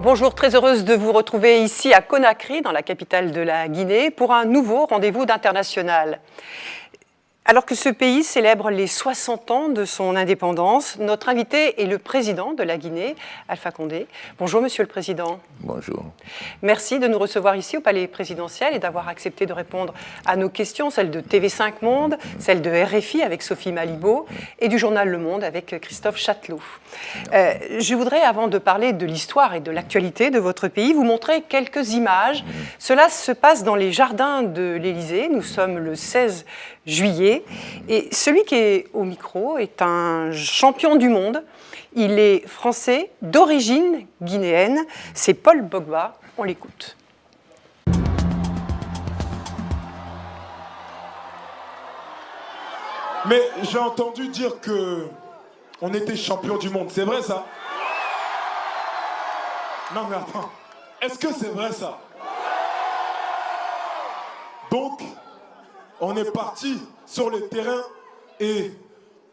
Bonjour, très heureuse de vous retrouver ici à Conakry, dans la capitale de la Guinée, pour un nouveau rendez-vous d'international. Alors que ce pays célèbre les 60 ans de son indépendance, notre invité est le président de la Guinée, Alpha Condé. Bonjour Monsieur le Président. Bonjour. Merci de nous recevoir ici au Palais présidentiel et d'avoir accepté de répondre à nos questions, celles de TV5 Monde, celles de RFI avec Sophie Malibaud et du journal Le Monde avec Christophe Chatelot. Je voudrais, avant de parler de l'histoire et de l'actualité de votre pays, vous montrer quelques images. Cela se passe dans les jardins de l'Élysée. Nous sommes le 16 juillet. Et celui qui est au micro est un champion du monde. Il est français, d'origine guinéenne. C'est Paul Pogba. On l'écoute. Mais j'ai entendu dire que on était champion du monde. C'est vrai ça? Non mais attends. Est-ce que c'est vrai ça? Donc, on est parti sur le terrain et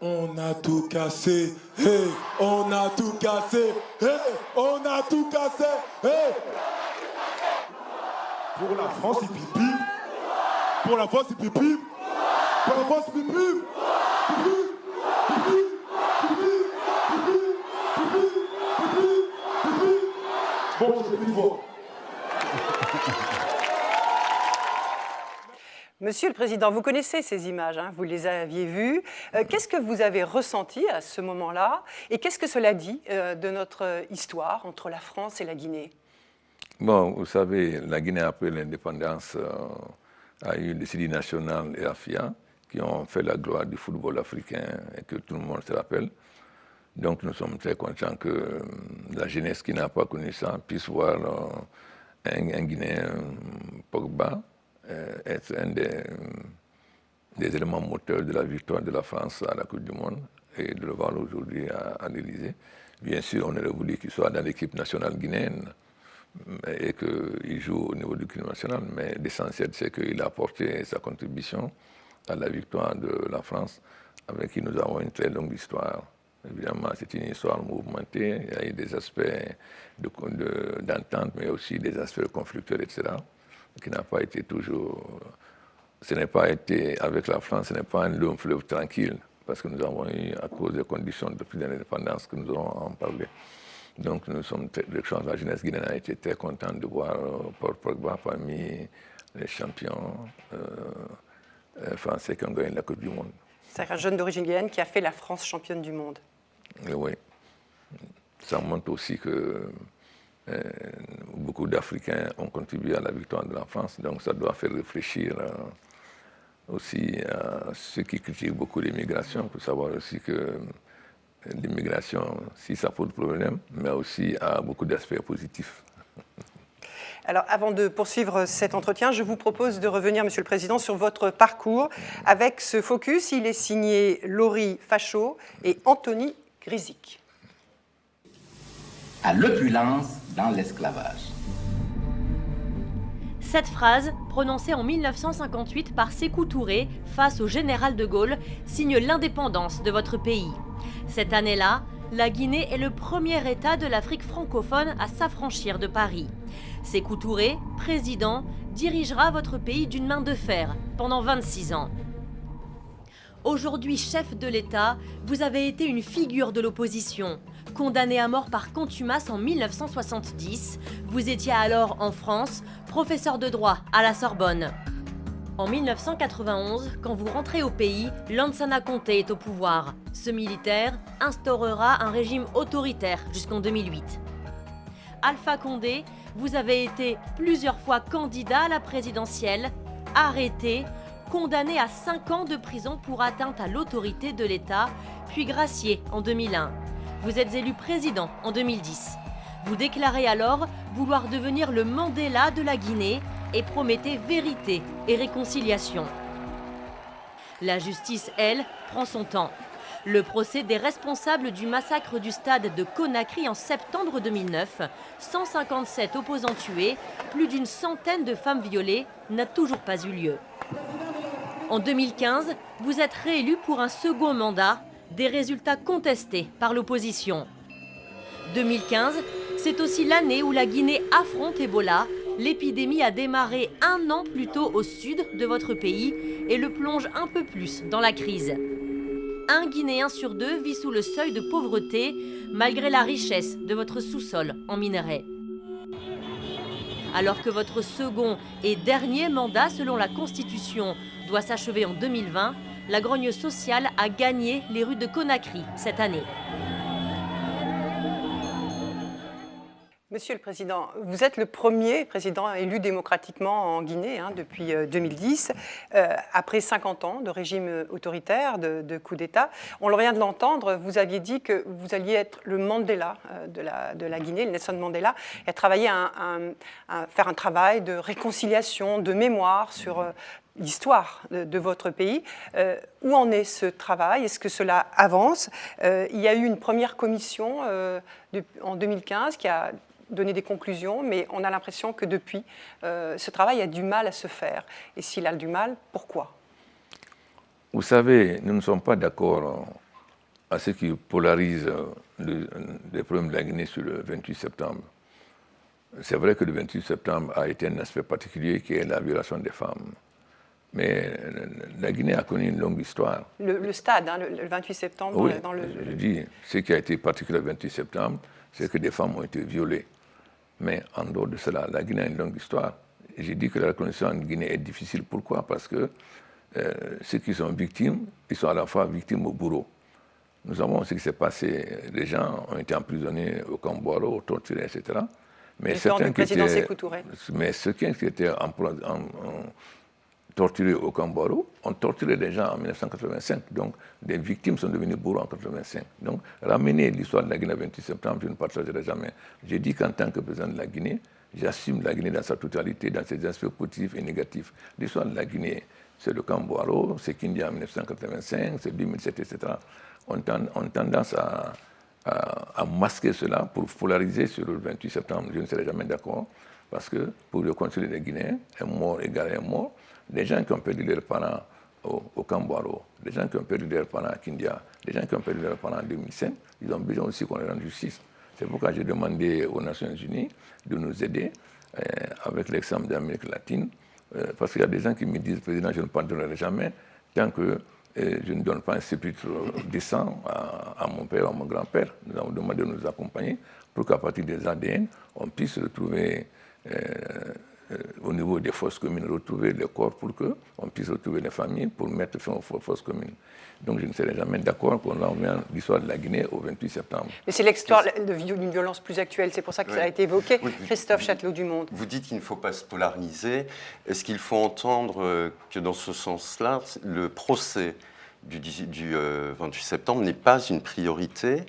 on a tout cassé. Hey, on a tout cassé. Hey, on a tout cassé. Hey. Pour la France, il pipi. Pour la France, il pipi. Pour la France, il pipi. Pipi. Pipi. Pipi. Pipi. Pipi. Pipi. Pipi. Bon, je vais plus voir. Monsieur le Président, vous connaissez ces images, hein, vous les aviez vues. Qu'est-ce que vous avez ressenti à ce moment-là et qu'est-ce que cela dit de notre histoire entre la France et la Guinée? Bon, vous savez, la Guinée, après l'indépendance, a eu le Sidi national et la FIA qui ont fait la gloire du football africain et que tout le monde se rappelle. Donc nous sommes très contents que la jeunesse qui n'a pas connu ça puisse voir un Guinéen, Pogba, être un des éléments moteurs de la victoire de la France à la Coupe du Monde et de le voir aujourd'hui à l'Élysée. Bien sûr, on aurait voulu qu'il soit dans l'équipe nationale guinéenne et qu'il joue au niveau du club national, mais l'essentiel, c'est qu'il a apporté sa contribution à la victoire de la France, avec qui nous avons une très longue histoire. Évidemment, c'est une histoire mouvementée, il y a eu des aspects d'entente, mais aussi des aspects conflictuels, etc., qui n'a pas été toujours... Ce n'est pas été, avec la France, ce n'est pas un long fleuve tranquille, parce que nous avons eu, à cause des conditions depuis l'indépendance, que nous allons en parler. Donc nous sommes la jeunesse guinéenne a été très contente de voir Paul Pogba parmi les champions français qui ont gagné la Coupe du Monde. C'est un jeune d'origine guinéenne qui a fait la France championne du monde. Et oui. Ça montre aussi que beaucoup d'Africains ont contribué à la victoire de la France, donc ça doit faire réfléchir aussi à ceux qui critiquent beaucoup l'immigration, pour savoir aussi que l'immigration, si ça pose problème, mais aussi a beaucoup d'aspects positifs. Alors, avant de poursuivre cet entretien, je vous propose de revenir, Monsieur le Président, sur votre parcours avec ce focus. Il est signé Laurie Fachot et Anthony Grisic. À l'opulence dans l'esclavage. Cette phrase, prononcée en 1958 par Sékou Touré face au général de Gaulle, signe l'indépendance de votre pays. Cette année-là, la Guinée est le premier État de l'Afrique francophone à s'affranchir de Paris. Sékou Touré, président, dirigera votre pays d'une main de fer pendant 26 ans. Aujourd'hui chef de l'État, vous avez été une figure de l'opposition. Condamné à mort par contumace en 1970, vous étiez alors en France, professeur de droit à la Sorbonne. En 1991, quand vous rentrez au pays, Lansana Conté est au pouvoir. Ce militaire instaurera un régime autoritaire jusqu'en 2008. Alpha Condé, vous avez été plusieurs fois candidat à la présidentielle, arrêté, condamné à 5 ans de prison pour atteinte à l'autorité de l'État, puis gracié en 2001. Vous êtes élu président en 2010. Vous déclarez alors vouloir devenir le Mandela de la Guinée et promettez vérité et réconciliation. La justice, elle, prend son temps. Le procès des responsables du massacre du stade de Conakry en septembre 2009, 157 opposants tués, plus d'une centaine de femmes violées, n'a toujours pas eu lieu. En 2015, vous êtes réélu pour un second mandat, des résultats contestés par l'opposition. 2015, C'est aussi l'année où la Guinée affronte Ebola. L'épidémie a démarré 1 an plus tôt au sud de votre pays et le plonge un peu plus dans la crise. Un Guinéen sur 2 vit sous le seuil de pauvreté, malgré la richesse de votre sous-sol en minerais. Alors que votre second et dernier mandat selon la Constitution doit s'achever en 2020, la grogne sociale a gagné les rues de Conakry cette année. Monsieur le Président, vous êtes le premier président élu démocratiquement en Guinée depuis 2010, après 50 ans de régime autoritaire, de coup d'État. On vient de l'entendre, vous aviez dit que vous alliez être le Mandela de la Guinée, le Nelson Mandela, et à travailler faire un travail de réconciliation, de mémoire sur l'histoire de votre pays. Où en est ce travail? Est-ce que cela avance? Il y a eu une première commission en 2015 qui a donné des conclusions, mais on a l'impression que depuis, ce travail a du mal à se faire. Et s'il a du mal, pourquoi? Vous savez, nous ne sommes pas d'accord à ce qui polarise les problèmes de la Guinée sur le 28 septembre. C'est vrai que le 28 septembre a été un aspect particulier qui est la violation des femmes. Mais la Guinée a connu une longue histoire. Le stade, le 28 septembre, oui, dans le... Je dis, ce qui a été particulier le 28 septembre, c'est que des femmes ont été violées. Mais en dehors de cela, la Guinée a une longue histoire. J'ai dit que la reconnaissance en Guinée est difficile. Pourquoi? Parce que ceux qui sont victimes, ils sont à la fois victimes au bourreau. Nous savons ce qui s'est passé. Les gens ont été emprisonnés au Camp-Boiro, torturés, etc. Mais certains qui étaient torturés au Camp-Boiro ont torturé des gens en 1985. Donc, des victimes sont devenues bourreaux en 1985. Donc, ramener l'histoire de la Guinée le 28 septembre, je ne partagerai jamais. J'ai dit qu'en tant que président de la Guinée, j'assume la Guinée dans sa totalité, dans ses aspects positifs et négatifs. L'histoire de la Guinée, c'est le Camp-Boiro, c'est Kindia en 1985, c'est 2007, etc. On tendance à masquer cela pour polariser sur le 28 septembre. Je ne serai jamais d'accord, parce que pour reconstruire les Guinéens, un mort égale un mort. Les gens qui ont perdu leurs parents au Camp-Boiro, les gens qui ont perdu leurs parents à Kindia, les gens qui ont perdu leurs parents en 2005, ils ont besoin aussi qu'on leur rende justice. C'est pourquoi j'ai demandé aux Nations Unies de nous aider avec l'exemple d'Amérique latine, parce qu'il y a des gens qui me disent, Président, je ne pardonnerai jamais tant que je ne donne pas un sépulcre décent à mon père ou à mon grand-père. Nous avons demandé de nous accompagner pour qu'à partir des ADN, on puisse retrouver au niveau des fosses communes, retrouver les corps pour qu'on puisse retrouver les familles pour mettre fin aux fosses communes. Donc je ne serai jamais d'accord qu'on emmène l'histoire de la Guinée au 28 septembre. Mais c'est l'histoire d'une violence plus actuelle, c'est pour ça que ça a été évoqué. Oui, Christophe Chatelot du Monde. Vous dites qu'il ne faut pas se polariser. Est-ce qu'il faut entendre que dans ce sens-là, le procès du 28 septembre n'est pas une priorité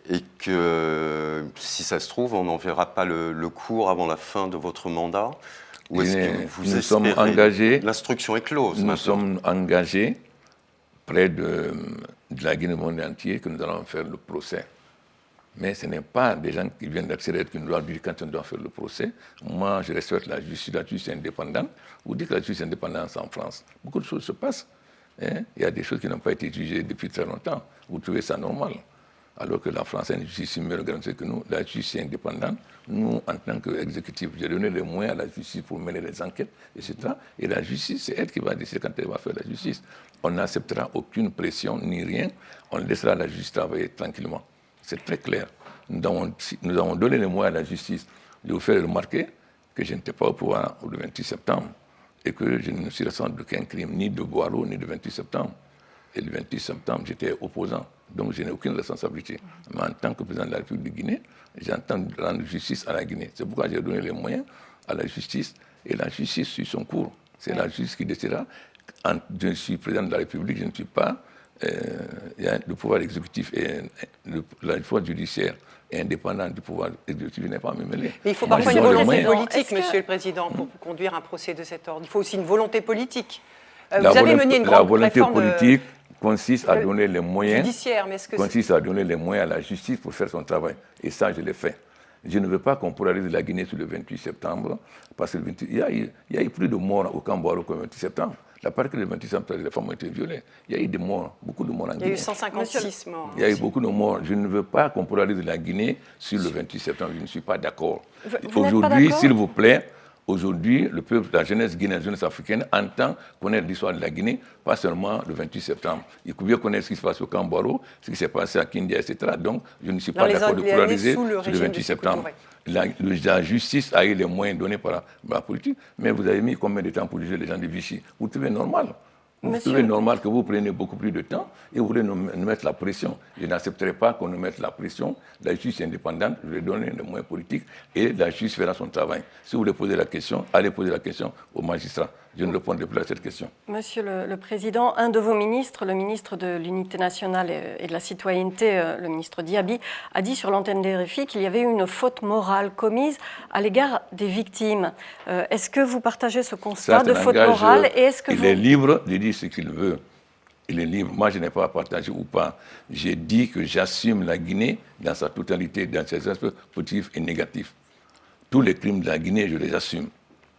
et que, si ça se trouve, on n'en verra pas le cours avant la fin de votre mandat? Ou est-ce que vous sommes engagés. L'instruction est close. Nous sommes engagés près de la Guinée monde entier que nous allons faire le procès. Mais ce n'est pas des gens qui viennent d'accélérer qui nous doivent dire quand on doit faire le procès. Moi, je respecte la justice indépendante. Vous dites que la justice indépendante en France, beaucoup de choses se passent. Il y a des choses qui n'ont pas été jugées depuis très longtemps. Vous trouvez ça normal? Alors que la France a une justice mieux organisée que nous, la justice est indépendante. Nous, en tant qu'exécutif, j'ai donné les moyens à la justice pour mener les enquêtes, etc. Et la justice, c'est elle qui va décider quand elle va faire la justice. On n'acceptera aucune pression ni rien. On laissera la justice travailler tranquillement. C'est très clair. Nous avons donné les moyens à la justice de vous faire remarquer que je n'étais pas au pouvoir le 28 septembre et que je ne suis responsable d'aucun crime, ni de Boiro, ni de 28 septembre. Et le 28 septembre, j'étais opposant. Donc, je n'ai aucune responsabilité. Mais en tant que président de la République de Guinée, j'entends rendre justice à la Guinée. C'est pourquoi j'ai donné les moyens à la justice. Et la justice suit son cours. C'est la justice qui décidera. Je suis président de la République, je ne suis pas... le pouvoir exécutif et la pouvoir judiciaire est indépendant du pouvoir exécutif, je n'ai pas à me mêler. Mais il faut parfois une volonté politique, Monsieur le Président, pour conduire un procès de cet ordre. Il faut aussi une volonté politique. Vous avez mené une grande réforme politique consiste à donner les moyens, judiciaire, mais est-ce que consiste à donner les moyens à la justice pour faire son travail. Et ça, je l'ai fait. Je ne veux pas qu'on polarise la Guinée sur le 28 septembre, parce qu'il y a eu plus de morts au Camp-Boiro qu'au 28 septembre. La partie du 28 septembre, les femmes ont été violées. Il y a eu des morts, beaucoup de morts en Guinée. Il y a eu 156 morts. Il y a eu beaucoup de morts. Je ne veux pas qu'on polarise la Guinée sur le 28 septembre. Je ne suis pas d'accord. Aujourd'hui, s'il vous plaît, aujourd'hui, le peuple, la jeunesse guinéenne, la jeunesse africaine entend connaître l'histoire de la Guinée, pas seulement le 28 septembre. Il faut bien connaître ce qui se passe au Cambaro, ce qui s'est passé à Kindia, etc. Donc, je ne suis pas d'accord de polariser sur le 28 septembre. La justice a eu les moyens donnés par la politique, mais vous avez mis combien de temps pour juger les gens de Vichy? Vous trouvez normal? Vous trouvez normal que vous preniez beaucoup plus de temps et vous voulez nous mettre la pression. Je n'accepterai pas qu'on nous mette la pression. La justice est indépendante, je vais donner les moyens politiques et la justice fera son travail. Si vous voulez poser la question, allez poser la question aux magistrats. Je ne répondrai plus à cette question. Monsieur le Président, un de vos ministres, le ministre de l'Unité nationale et de la citoyenneté, le ministre Diaby, a dit sur l'antenne des RFI qu'il y avait eu une faute morale commise à l'égard des victimes. Est-ce que vous partagez ce constat de faute morale et est-ce que il est libre de dire ce qu'il veut. Il est libre. Moi, je n'ai pas à partager ou pas. J'ai dit que j'assume la Guinée dans sa totalité, dans ses aspects positifs et négatifs. Tous les crimes de la Guinée, je les assume.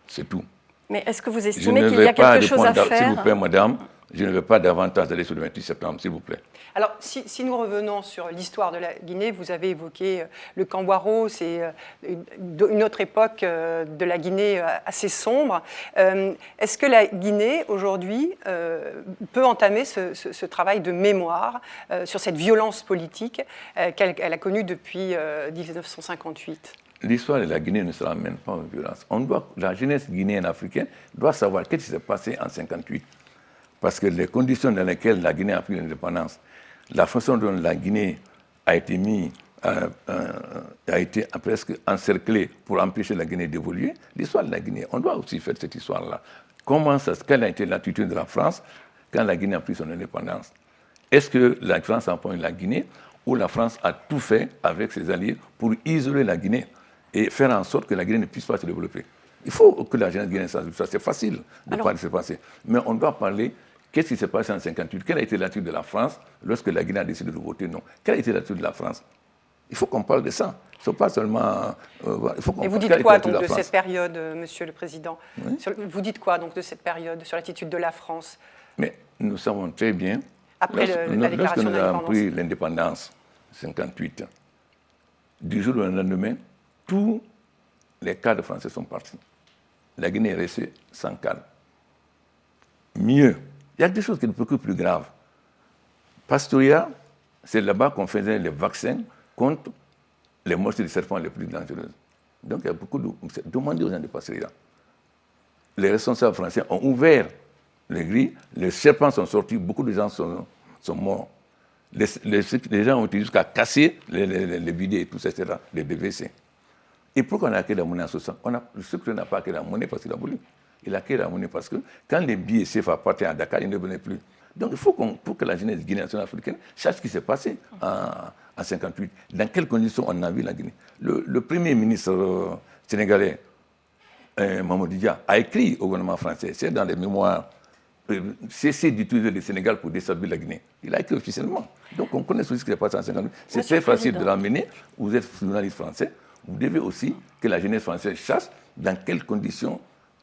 C'est tout. Mais est-ce que vous estimez qu'il y a quelque chose à faire? S'il vous plaît, madame, je ne veux pas davantage aller sur le 28 septembre, s'il vous plaît. Alors, si nous revenons sur l'histoire de la Guinée, vous avez évoqué le Cambaro, c'est une autre époque de la Guinée assez sombre. Est-ce que la Guinée, aujourd'hui, peut entamer ce travail de mémoire sur cette violence politique qu'elle a connue depuis 1958 ? L'histoire de la Guinée ne se ramène pas aux violences. La jeunesse guinéenne africaine doit savoir ce qui s'est passé en 1958. Parce que les conditions dans lesquelles la Guinée a pris l'indépendance, la façon dont la Guinée a été presque encerclée pour empêcher la Guinée d'évoluer, l'histoire de la Guinée, on doit aussi faire cette histoire-là. Quelle a été l'attitude de la France quand la Guinée a pris son indépendance? Est-ce que la France a empoigné la Guinée ou la France a tout fait avec ses alliés pour isoler la Guinée et faire en sorte que la Guinée ne puisse pas se développer? Il faut que la jeunesse guinéenne sache ça. C'est facile de parler de ce passé. Mais on doit parler, qu'est-ce qui s'est passé en 1958? Quelle a été l'attitude de la France lorsque la Guinée a décidé de voter non? Quelle a été l'attitude de la France? Il faut qu'on parle de ça. Il ne faut pas seulement... Et vous dites quoi donc de cette période, Monsieur le Président? Vous dites quoi donc de cette période sur l'attitude de la France? Mais nous savons très bien, après la déclaration lorsque nous avons d'indépendance, pris l'indépendance, 1958, du jour au lendemain, tous les cadres français sont partis. La Guinée est restée sans cadre. Mieux, il y a des choses qui sont beaucoup plus graves. Pastoria, c'est là-bas qu'on faisait les vaccins contre les mosquées de serpents les plus dangereuses. Donc il y a beaucoup de... Demandez aux gens de Pastoria. Les responsables français ont ouvert les grilles, les serpents sont sortis, beaucoup de gens sont morts. Les gens ont été jusqu'à casser les bidets et tout ça, etc., les DVC. Et pourquoi on a créé la monnaie en 60? Le secrétaire n'a pas créé la monnaie parce qu'il a voulu. Il a créé la monnaie parce que quand les billets CFA partaient à Dakar, ils ne venaient plus. Donc il faut pour que la jeunesse guinéenne africaine sache ce qui s'est passé en 1958. Dans quelles conditions on a vu la Guinée. Le premier ministre sénégalais, Mamadou Dia, a écrit au gouvernement français, c'est dans les mémoires, cesser d'utiliser le Sénégal pour déstabiliser la Guinée. Il a écrit officiellement. Donc on connaît aussi ce qui s'est passé en 1958. C'est très facile de l'amener. Vous êtes journaliste français. Vous devez aussi que la jeunesse française sache dans quelles conditions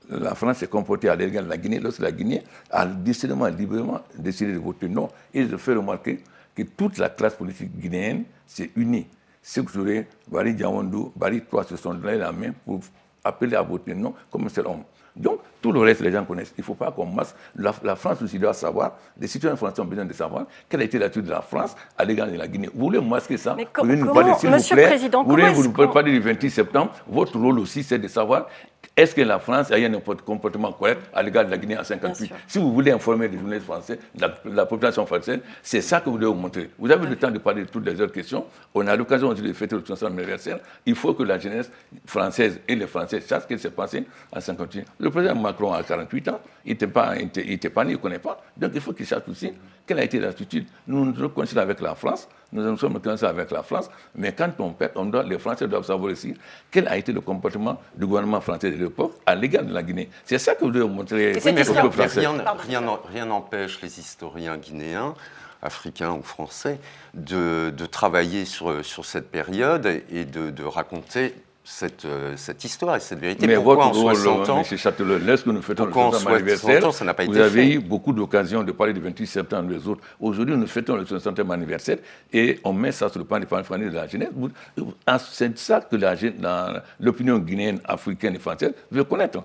la France s'est comportée à l'égard de la Guinée lorsque la Guinée a décidément librement décidé de voter non. Et je fais remarquer que toute la classe politique guinéenne s'est unie. Sékou Touré, Bari Diawandou, Bari Toa se sont donné la main pour appeler à voter non comme un seul homme. Donc, tout le reste, les gens connaissent. Il ne faut pas qu'on masse. La France aussi doit savoir, les citoyens français ont besoin de savoir quelle a été l'attitude de la France à l'égard de la Guinée. Vous voulez masquer ça? Mais vous voulez nous parler, s'il Monsieur vous plaît, le Président, vous voulez vous parler du 28 septembre. Votre rôle aussi, c'est de savoir est-ce que la France a eu un comportement correct à l'égard de la Guinée en 1958? Si vous voulez informer les journalistes français, la population française, c'est ça que vous devez vous montrer. Vous avez le temps de parler de toutes les autres questions. On a l'occasion aussi de fêter le 30e anniversaire. Il faut que la jeunesse française et les Français sachent ce qui s'est passé en 1958. Le président Macron a 48 ans, il n'était pas né, il ne connaît pas. Donc il faut qu'il sache aussi quelle a été l'attitude. Nous nous sommes avec la France, nous sommes avec la France, mais quand on perd, les Français doivent savoir aussi quel a été le comportement du gouvernement français de l'époque à l'égard de la Guinée. C'est ça que vous devez montrer au peuple français. Rien n'empêche les historiens guinéens, africains ou français, de travailler sur cette période et de raconter cette histoire et cette vérité. Mais Pourquoi votre en rôle, 60 ans, M. Châtelain, lorsque nous fêtons le pourquoi en 60e 60 anniversaire, ans, ça n'a pas vous été avez fait eu beaucoup d'occasions de parler du 28 septembre les autres. Aujourd'hui, nous fêtons le 60e anniversaire et on met ça sur le plan des familles de la jeunesse. C'est ça que l'opinion guinéenne, africaine et française veut connaître.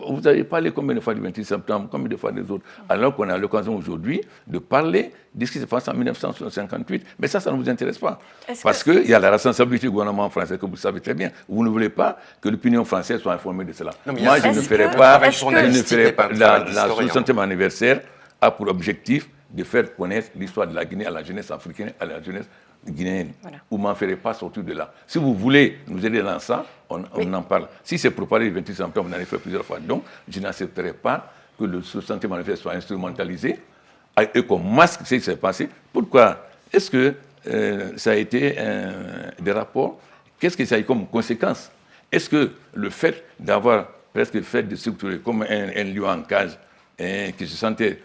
Vous avez parlé combien de fois du 28 septembre, combien de fois des autres, alors qu'on a l'occasion aujourd'hui de parler de ce qui s'est passé en 1958. Mais ça ne vous intéresse pas. Parce qu'il y a la responsabilité du gouvernement français, que vous savez très bien. Vous ne voulez pas que l'opinion française soit informée de cela. Non, moi, je ne ferai pas la 60e anniversaire a pour objectif de faire connaître l'histoire de la Guinée à la jeunesse africaine, à la jeunesse guinéenne. Voilà. Vous ne m'en ferez pas sortir de là. Si vous voulez nous aider dans ça, on en parle. Si c'est pour parler du 28 septembre, on en a fait plusieurs fois. Donc, je n'accepterai pas que le 60e anniversaire soit instrumentalisé et qu'on masque ce qui s'est passé. Pourquoi? Est-ce que ça a été des rapports? Qu'est-ce que ça a eu comme conséquence? Est-ce que le fait d'avoir presque fait de structurer comme un lion en cage qui se sentait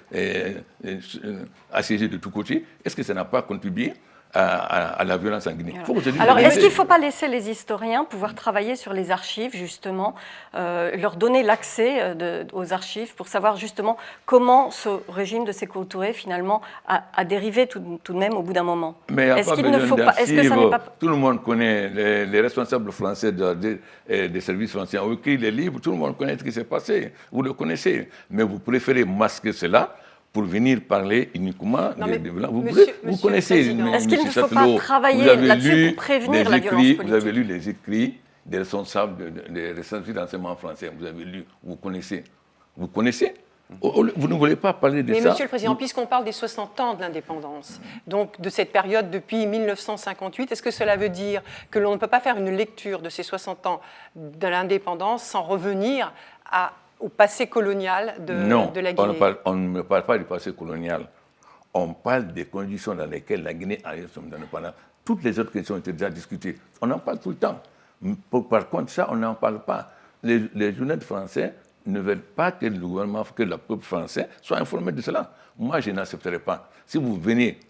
assiégé de tous côtés, est-ce que ça n'a pas contribué à la violence en Guinée? Alors, est-ce qu'il ne faut pas laisser les historiens pouvoir travailler sur les archives, justement, leur donner l'accès aux archives pour savoir justement comment ce régime de Sékou Touré, finalement, a dérivé tout de même au bout d'un moment? Mais est-ce qu'il ne faut pas... Est-ce que ça n'est pas... Tout le monde connaît, les responsables français des services français ont écrit les livres, tout le monde connaît ce qui s'est passé, vous le connaissez, mais vous préférez masquer cela pour venir parler uniquement de violence. Vous connaissez, est-ce qu'il ne faut pas travailler là-dessus pour prévenir la violence politique? Vous avez lu les écrits des responsables des services d'enseignement français. Vous avez lu, vous connaissez. Vous connaissez? Vous ne voulez pas parler de ça? Mais Monsieur le Président, puisqu'on parle des 60 ans de l'indépendance, donc de cette période depuis 1958, est-ce que cela veut dire que l'on ne peut pas faire une lecture de ces 60 ans de l'indépendance sans revenir au passé colonial de la Guinée? Non, on ne parle pas du passé colonial. On parle des conditions dans lesquelles la Guinée a eu son indépendance. Toutes les autres questions ont été déjà discutées. On en parle tout le temps. Par contre, ça, on n'en parle pas. Les journalistes français ne veulent pas que le gouvernement, que le peuple français soit informé de cela. Moi, je n'accepterai pas. Si vous venez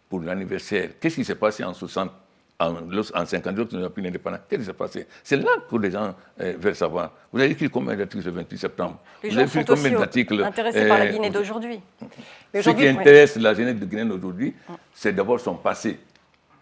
pour l'anniversaire, qu'est-ce qui s'est passé en 60 en 52, nous avons pris l'indépendance. Qu'est-ce qui s'est passé? C'est là que les gens veulent savoir. Vous avez écrit combien d'articles le 28 septembre? Les gens sont aussi intéressés par la Guinée d'aujourd'hui. Ce qui intéresse la jeunesse de Guinée d'aujourd'hui, c'est d'abord son passé.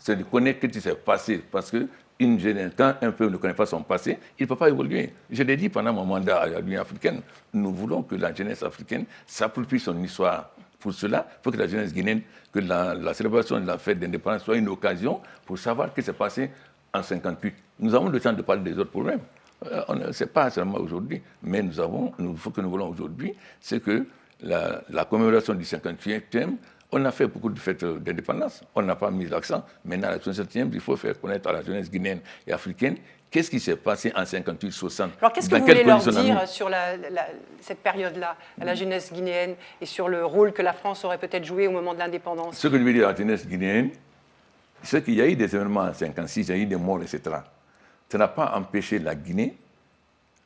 C'est de connaître ce qui s'est passé. Parce qu'une jeunesse, quand un peuple ne connaît pas son passé, il ne peut pas évoluer. Je l'ai dit pendant mon mandat à l'Union africaine, nous voulons que la jeunesse africaine s'approprie son histoire. Pour cela, il faut que la jeunesse guinéenne, que la célébration de la fête d'indépendance soit une occasion pour savoir ce qui s'est passé en 1958. Nous avons le temps de parler des autres problèmes. Ce n'est pas seulement aujourd'hui, mais il faut que nous voulons aujourd'hui, c'est que la commémoration du 58e, on a fait beaucoup de fêtes d'indépendance, on n'a pas mis l'accent. Maintenant, la 60e, il faut faire connaître à la jeunesse guinéenne et africaine qu'est-ce qui s'est passé en 58-60. Alors, qu'est-ce que vous voulez leur dire sur cette période-là, à la jeunesse guinéenne, et sur le rôle que la France aurait peut-être joué au moment de l'indépendance? Ce que je veux dire à la jeunesse guinéenne, c'est qu'il y a eu des événements en 56, il y a eu des morts, etc. Ça n'a pas empêché la Guinée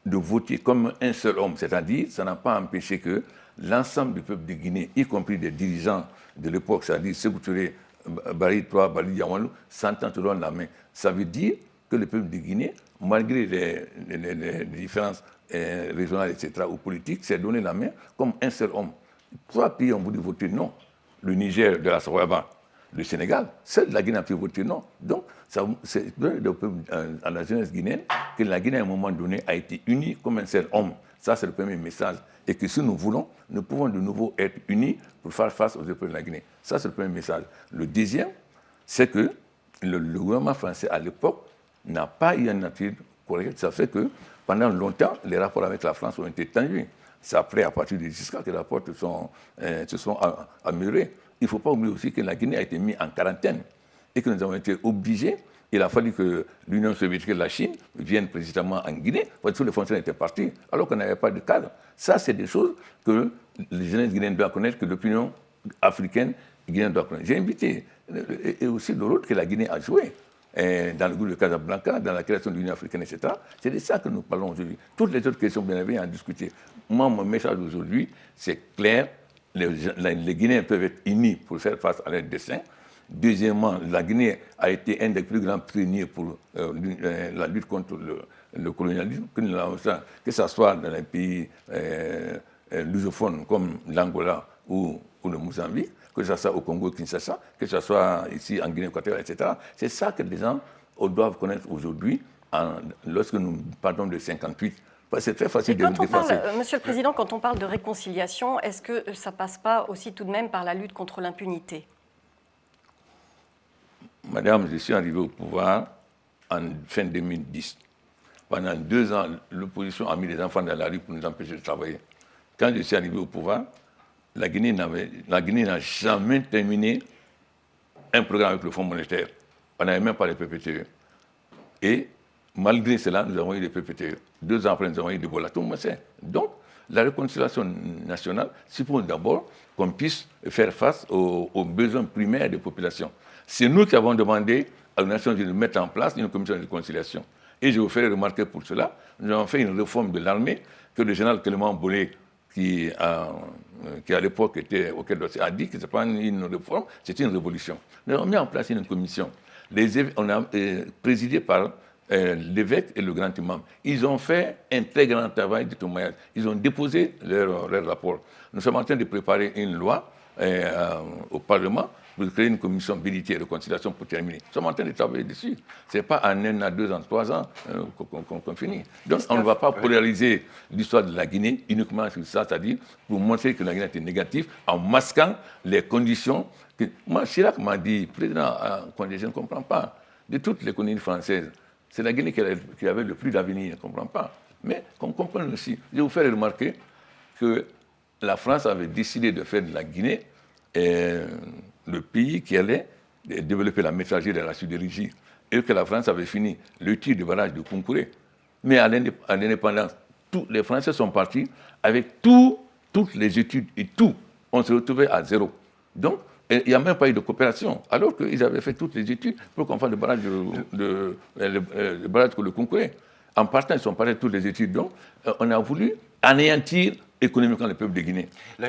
de voter comme un seul homme, c'est-à-dire ça n'a pas empêché que l'ensemble du peuple de Guinée, y compris des dirigeants de l'époque, c'est-à-dire Sékou Touré, Barry III, Barry Diawandou, s'entendent tout la main. Ça veut dire que le peuple de Guinée, malgré les différences régionales, etc., ou politiques, s'est donné la main comme un seul homme. 3 pays ont voulu voter non. Le Niger de la Sahara, le Sénégal, seule la Guinée a pu voter non. Donc, c'est à la jeunesse guinéenne que la Guinée, à un moment donné, a été unie comme un seul homme. Ça, c'est le premier message. Et que si nous voulons, nous pouvons de nouveau être unis pour faire face aux épreuves de la Guinée. Ça, c'est le premier message. Le deuxième, c'est que le gouvernement français, à l'époque, n'a pas eu une attitude correcte. Ça fait que, pendant longtemps, les rapports avec la France ont été tendus. C'est après, à partir de Giscard, que les rapports se sont améliorés. Il ne faut pas oublier aussi que la Guinée a été mise en quarantaine et que nous avons été obligés. Il a fallu que l'Union soviétique et la Chine viennent précisément en Guinée, parce que tous les fonctionnaires étaient partis, alors qu'on n'avait pas de cadre. Ça, c'est des choses que les jeunes guinéens doivent connaître, que l'opinion africaine guinéenne doit connaître. J'ai invité, et aussi le rôle que la Guinée a joué dans le groupe de Casablanca, dans la création de l'Union africaine, etc. C'est de ça que nous parlons aujourd'hui. Toutes les autres questions, bien évidemment, à discuter. Moi, mon message aujourd'hui, c'est clair. Les Guinéens peuvent être unis pour faire face à leurs desseins. Deuxièmement, la Guinée a été un des plus grands pionniers pour la lutte contre le colonialisme, que ce soit dans les pays lusophones comme l'Angola ou le Mozambique, que ce soit au Congo-Kinshasa, que ce soit ici en Guinée-Équatoriale, etc. C'est ça que les gens doivent connaître aujourd'hui, lorsque nous parlons de 58. C'est très facile de quand on dépasser. Monsieur le Président, quand on parle de réconciliation, est-ce que ça ne passe pas aussi tout de même par la lutte contre l'impunité? Madame, je suis arrivé au pouvoir en fin 2010. Pendant 2 ans, l'opposition a mis les enfants dans la rue pour nous empêcher de travailler. Quand je suis arrivé au pouvoir, la Guinée n'a jamais terminé un programme avec le Fonds monétaire. On n'avait même pas les PPTE. Et malgré cela, nous avons eu des PPTE. 2 ans après, nous avons eu des Bola. Tout le monde sait. Donc, la réconciliation nationale suppose d'abord qu'on puisse faire face aux besoins primaires des populations. C'est nous qui avons demandé à la Nations Unies de mettre en place une commission de réconciliation. Et je vous ferai remarquer pour cela, nous avons fait une réforme de l'armée que le général Clément Bolé, qui à l'époque était au Quai d'Orsay, a dit que ce n'est pas une réforme, c'est une révolution. Nous avons mis en place une commission. On a présidé par l'évêque et le grand imam. Ils ont fait un très grand travail de témoignage. Ils ont déposé leur rapport. Nous sommes en train de préparer une loi au Parlement pour créer une commission d'unité et de réconciliation pour terminer. Nous sommes en train de travailler dessus. Ce n'est pas en 1 an, 2 ans, 3 ans qu'on finit. Donc on ne va pas polariser l'histoire de la Guinée uniquement sur ça, c'est-à-dire pour montrer que la Guinée était négative en masquant les conditions. Moi, Chirac m'a dit, président, je ne comprends pas. De toutes les colonies françaises, c'est la Guinée qui avait le plus d'avenir, je ne comprends pas. Mais qu'on comprenne aussi, je vais vous faire remarquer que la France avait décidé de faire de la Guinée le pays qui allait développer la métallurgie de la sidérurgie, et que la France avait fini le tir du barrage de Kounkouré. Mais à l'indépendance, tous les Français sont partis avec toutes les études et tout. On se retrouvait à zéro. Donc, il n'y a même pas eu de coopération, alors qu'ils avaient fait toutes les études pour qu'on fasse le barrage de le Kounkouré. En partant, ils sont partis de toutes les études. Donc, on a voulu anéantir économiquement le peuple de Guinée.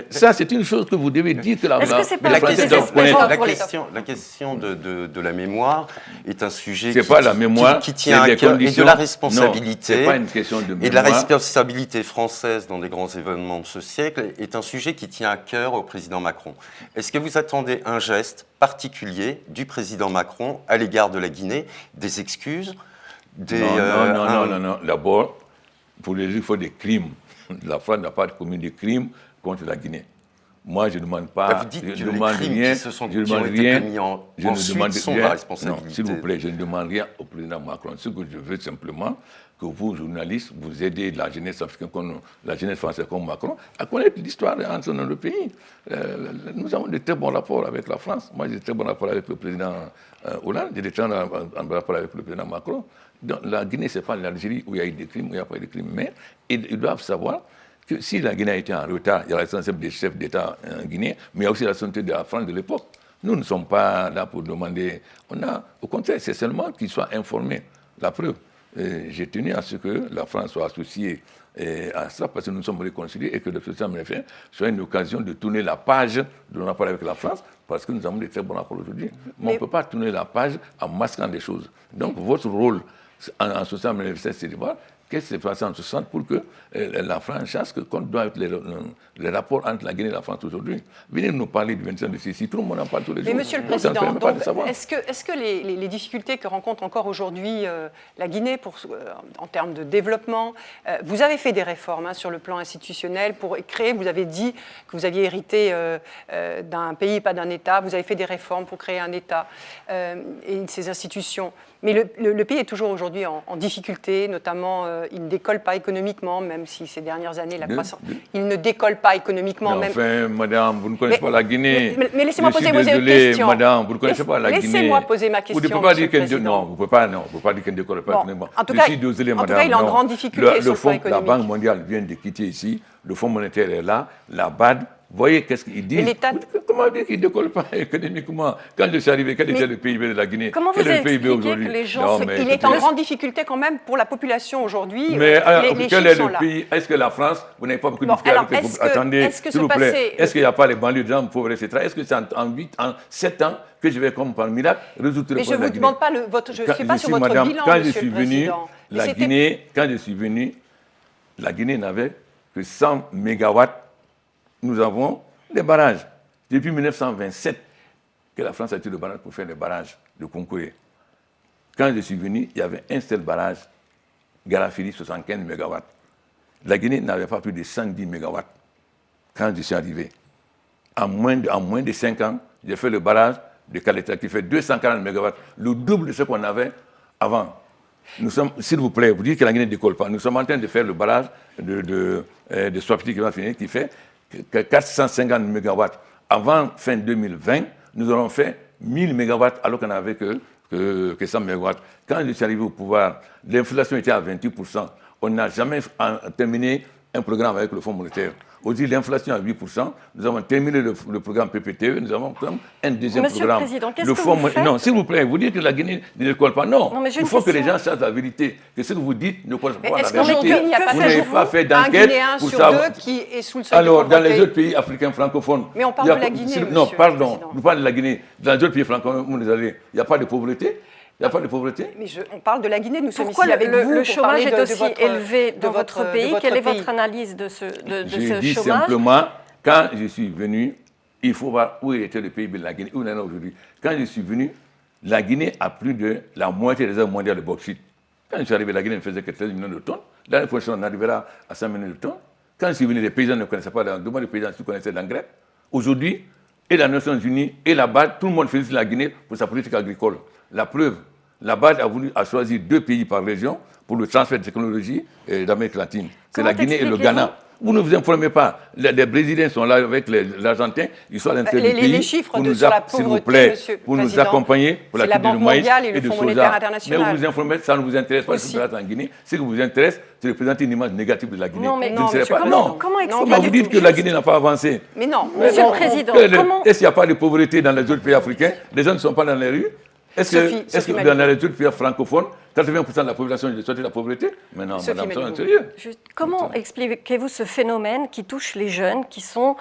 Ça, c'est une chose que vous devez dire que la question de la mémoire est un sujet qui tient à cœur, et de la responsabilité. Non, pas une question de mémoire. Et de la responsabilité française dans les grands événements de ce siècle est un sujet qui tient à cœur au président Macron. Est-ce que vous attendez un geste particulier du président Macron à l'égard de la Guinée, des excuses, Non. D'abord, pour les il faut des crimes. La France n'a pas commis de crimes contre la Guinée. Moi, je ne demande pas. Vous dites que les crimes qui ont été commis ensuite sont ma responsabilité. Non, s'il vous plaît, je ne demande rien au président Macron. Ce que je veux simplement, que vous, journalistes, vous aidez la jeunesse africaine, la jeunesse française comme Macron, à connaître l'histoire entre nos deux pays. Nous avons de très bons rapports avec la France. Moi, j'ai de très bons rapports avec le président Hollande, j'ai de très bons rapports avec le président Macron. Donc, la Guinée, ce n'est pas l'Algérie où il y a eu des crimes, où il n'y a pas eu de crimes. Mais ils doivent savoir que si la Guinée a été en retard, il y a la responsabilité des chefs d'État guinéens, mais il y a aussi la responsabilité de la France de l'époque. Nous ne sommes pas là pour demander. Au contraire, c'est seulement qu'ils soient informés. La preuve, j'ai tenu à ce que la France soit associée à ça, parce que nous sommes réconciliés et que le président américain soit une occasion de tourner la page de nos rapports avec la France, parce que nous avons des très bons rapports aujourd'hui. Mais on ne peut pas tourner la page en masquant des choses. Donc, votre rôle en 1967, c'est de voir qu'est-ce qui s'est passé en 1960 pour que la France sache qu'on doit être les rapports entre la Guinée et la France aujourd'hui. Venez nous parler du 25 de Sicile, tout le monde en parle tous les jours. Mais Monsieur le Président, est-ce que les difficultés que rencontre encore aujourd'hui la Guinée en termes de développement, vous avez fait des réformes sur le plan institutionnel pour créer, vous avez dit que vous aviez hérité d'un pays, pas d'un État, vous avez fait des réformes pour créer un État et ses institutions. Mais le pays est toujours aujourd'hui en difficulté, notamment il ne décolle pas économiquement, même si ces dernières années, la croissance... Il ne décolle pas économiquement. Mais enfin, madame, vous ne connaissez pas la Guinée. Mais laissez-moi poser vos questions. Madame, vous ne connaissez pas la Guinée. Laissez-moi poser ma question. Vous ne pouvez pas dire qu'elle ne vous pouvez pas dire qu'elle ne décolle pas économiquement. En tout cas, il est en grande difficulté sur le plan économique. La Banque mondiale vient de quitter ici, le Fonds monétaire est là, la BAD voyez qu'est-ce qu'ils Mais disent. l'État- Comment dire qu'ils ne décollent pas économiquement? Quand je suis arrivé, quel était le PIB de la Guinée? comment Quel vous est le PIB expliquez aujourd'hui? que les gens Non, se- mais Il est en écoutez, grande difficulté quand même pour la population aujourd'hui. mais alors, les quel chiffres est sont le là. pays? Est-ce que la France, vous n'avez pas beaucoup de Bon, difficultés alors, avec est-ce que- Attendez, est-ce que s'il ce vous plaît. passé- Est-ce qu'il n'y a pas les banlieues de gens pauvres, etc. Est-ce que c'est en 7 ans que je vais, comme par miracle, résoudre tous les Mais je ne problèmes de vous la Guinée? demande pas je ne Quand suis pas je sur suis, votre madame, bilan, quand je Monsieur suis le venu, Président. Mais la c'était- Guinée, quand je suis venu, la Guinée n'avait que 100 mégawatts. Nous avons des barrages. Depuis 1927, que la France a été le barrage pour faire des barrages de concours. Quand je suis venu, il y avait un seul barrage, Garafili, 75 mégawatts. La Guinée n'avait pas plus de 110 mégawatts quand je suis arrivé. En moins de 5 ans, j'ai fait le barrage de Caleta qui fait 240 mégawatts, le double de ce qu'on avait avant. Nous sommes, s'il vous plaît, vous dites que la Guinée ne décolle pas. Nous sommes en train de faire le barrage de Swapiti qui va finir, qui fait 450 mégawatts. Avant fin 2020, nous aurons fait 1000 mégawatts alors qu'on n'avait que 100 mégawatts. Quand je suis arrivé au pouvoir, l'inflation était à 28%. On n'a jamais terminé un programme avec le Fonds monétaire. Aujourd'hui, l'inflation à 8%. Nous avons terminé le programme PPTE. Nous avons un deuxième Monsieur le programme. Président, qu'est-ce Le que Fonds vous monétaire. faites? Non, s'il vous plaît, vous dites que la Guinée ne décolle pas. Non, Non, mais j'ai il une faut que les question. gens sachent la vérité. Que ce que vous dites ne correspond Mais pas à la est-ce vérité. qu'aujourd'hui, il n'y a pas Vous n'avez toujours pas fait un d'enquête Guinéen pour sur savoir. deux qui est sous le seuil de Alors, dans les pauvreté? autres pays africains francophones. Mais on parle il y a de la pas- Guinée, Non, monsieur le pardon. Président. Nous parlons de la Guinée. Dans les autres pays francophones, où vous allez, il n'y a pas de pauvreté. Il n'y a pas de pauvreté. Mais on parle de la Guinée, nous sommes Pourquoi ici avec vous le pour chômage parler est de aussi votre- élevé de dans votre pays? Quelle est votre analyse de ce J'ai dit chômage? simplement, quand je suis venu, il faut voir où était le PIB de la Guinée, où on en est aujourd'hui. Quand je suis venu, la Guinée a plus de la moitié des réserves mondiales de bauxite. Quand je suis arrivé, la Guinée ne faisait que 13 millions de tonnes. L'année prochaine, on arrivera à 100 millions de tonnes. Quand je suis venu, les paysans ne connaissaient pas, le monde des paysans connaissaient l'engrais. Aujourd'hui, et les Nations Unies, et la BAD, tout le monde félicite la Guinée pour sa politique agricole. La preuve, la BAD a choisi 2 pays par région pour le transfert de technologie d'Amérique latine. C'est Comment la Guinée et le expliquez-vous? Ghana. Vous ne vous informez pas. Les Brésiliens sont là avec les Argentins. Ils sont à l'intérieur du pays. les chiffres pour de- nous sur la s'il vous pauvreté, plaît, monsieur le pour nous Président, accompagner pour la c'est la culture Banque du maïs mondiale et le et du Fonds soja. monétaire international. Mais vous vous informez, ça ne vous intéresse pas ce qui Aussi. se passe en Guinée. Ce qui vous intéresse, c'est de présenter une image négative de la Guinée. Non, mais- Je ne Non, serai monsieur pas. le Non. Président. Comment Non, expliquer- Comment vous pas dites du que tout. la Guinée n'a pas avancé? Mais non. Monsieur le Président, comment... Est-ce qu'il n'y a pas de pauvreté dans les autres pays africains? Les gens ne sont pas dans les rues? Est-ce Sophie que Malibu. dans les autres pays francophones, 80% de la population est sortie de la pauvreté? Mais non, Sophie madame, Malibu. c'est sérieux. Comment expliquez-vous ce phénomène qui touche les jeunes qui sont,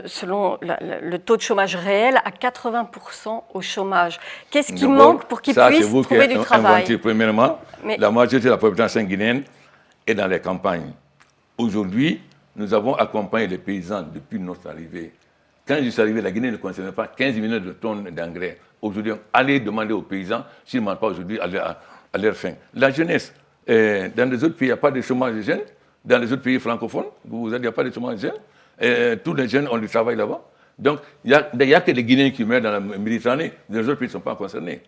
selon le taux de chômage réel, à 80% au chômage? Qu'est-ce qui D'abord, manque pour qu'ils ça, c'est puissent vous qui trouver du avez travail? inventé, premièrement, Mais- la majorité de la population guinéenne est dans les campagnes. Aujourd'hui, nous avons accompagné les paysans depuis notre arrivée. Quand je suis arrivé, la Guinée ne concernait pas 15 millions de tonnes d'engrais. Aujourd'hui, allez demander aux paysans s'ils ne mangent pas aujourd'hui à leur faim. La jeunesse, dans les autres pays, il n'y a pas de chômage de jeunes. Dans les autres pays francophones, il n'y a pas de chômage de jeunes. Tous les jeunes ont du travail là-bas. Donc, il n'y a que les Guinéens qui meurent dans la Méditerranée. Les autres pays ne sont pas concernés.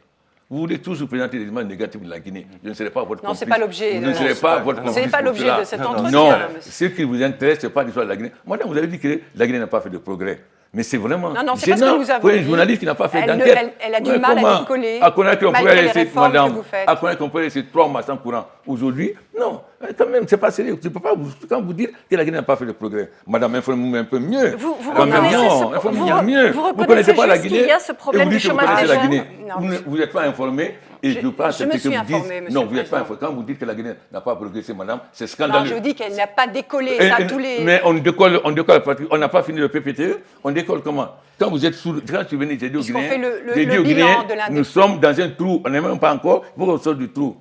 Vous voulez toujours présenter des images négatives de la Guinée. Je ne serai pas votre Non, complice. c'est pas l'objet. Vous ne serez pas votre complice. C'est pas pour l'objet cela. de cet Non, non, entretien. Non, monsieur. ce qui vous intéresse, ce n'est pas l'histoire de la Guinée. Madame, vous avez dit que la Guinée n'a pas fait de progrès. Mais c'est vraiment Non, non, c'est pas ce que gênant nous avons pour un dit. journaliste qui n'a pas fait Elle ne- d'enquête. elle a du Ouais, mal à comment? décoller, À Conakry, on malgré pouvait les laisser, réformes madame, que vous faites. à Conakry, on pouvait laisser 3 mois sans courant. Aujourd'hui, non. Quand même, c'est pas sérieux. Tu ne peux pas quand vous dire que la Guinée n'a pas fait de progrès. Madame, informez-vous un peu mieux. Vous Quand même, reconnaissez non, ce- informez-vous vous- mieux. vous Vous ne reconnaissez connaissez pas la juste Guinée. qu'il y a ce problème et vous du dites que vous chômage connaissez des la jeunes. Guinée. Non, Vous n'êtes pas informé. Et je parle je me suis informée, monsieur Non, le vous n'êtes pas Président. informé. Quand vous dites que la Guinée n'a pas progressé, madame, c'est Non, scandaleux. je vous dis qu'elle n'a pas décollé. Et- Ça, et- tous les... Mais on décolle, on n'a pas fini le PPTE, on décolle comment? Quand vous êtes quand tu venais, j'ai dit aux Puisqu'on Guinéens, fait le j'ai dit aux bilan Guinéens, de l'un des- nous sommes dans un trou, on n'est même pas encore, il faut qu'on sorte du trou.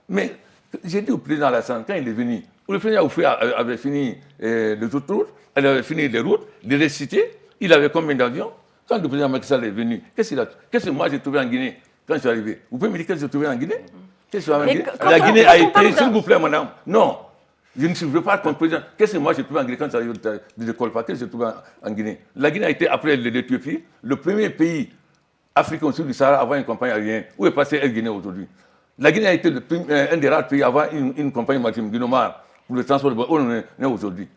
Mais j'ai dit au président Alassane, quand il est venu, le président Oufoué avait fini les autoroutes, elle avait fini les routes, l'électricité, il avait combien d'avions? Quand le président Macky Sall est venu, qu'est-ce que moi j'ai trouvé en Guinée quand je suis arrivé? Vous pouvez me dire qu'est-ce que j'ai trouvé en Guinée? Qu'est-ce que j'ai trouvé en Mais Guinée? quand La on- Guinée quand a on parle été, d'un- s'il vous plaît, madame, non. Je ne veux pas qu'on président. Qu'est-ce que moi j'ai trouvé en Guinée quand j'arrive de l'école? Qu'est-ce que j'ai trouvé en Guinée? La Guinée a été, après l'Éthiopie, le premier pays africain au sud du Sahara à avoir une compagnie aérienne. Où est passé Air Guinée aujourd'hui? La Guinée a été un des rares pays à avoir une compagnie maritime, Guinomar, pour le transport de bois. Où on est aujourd'hui?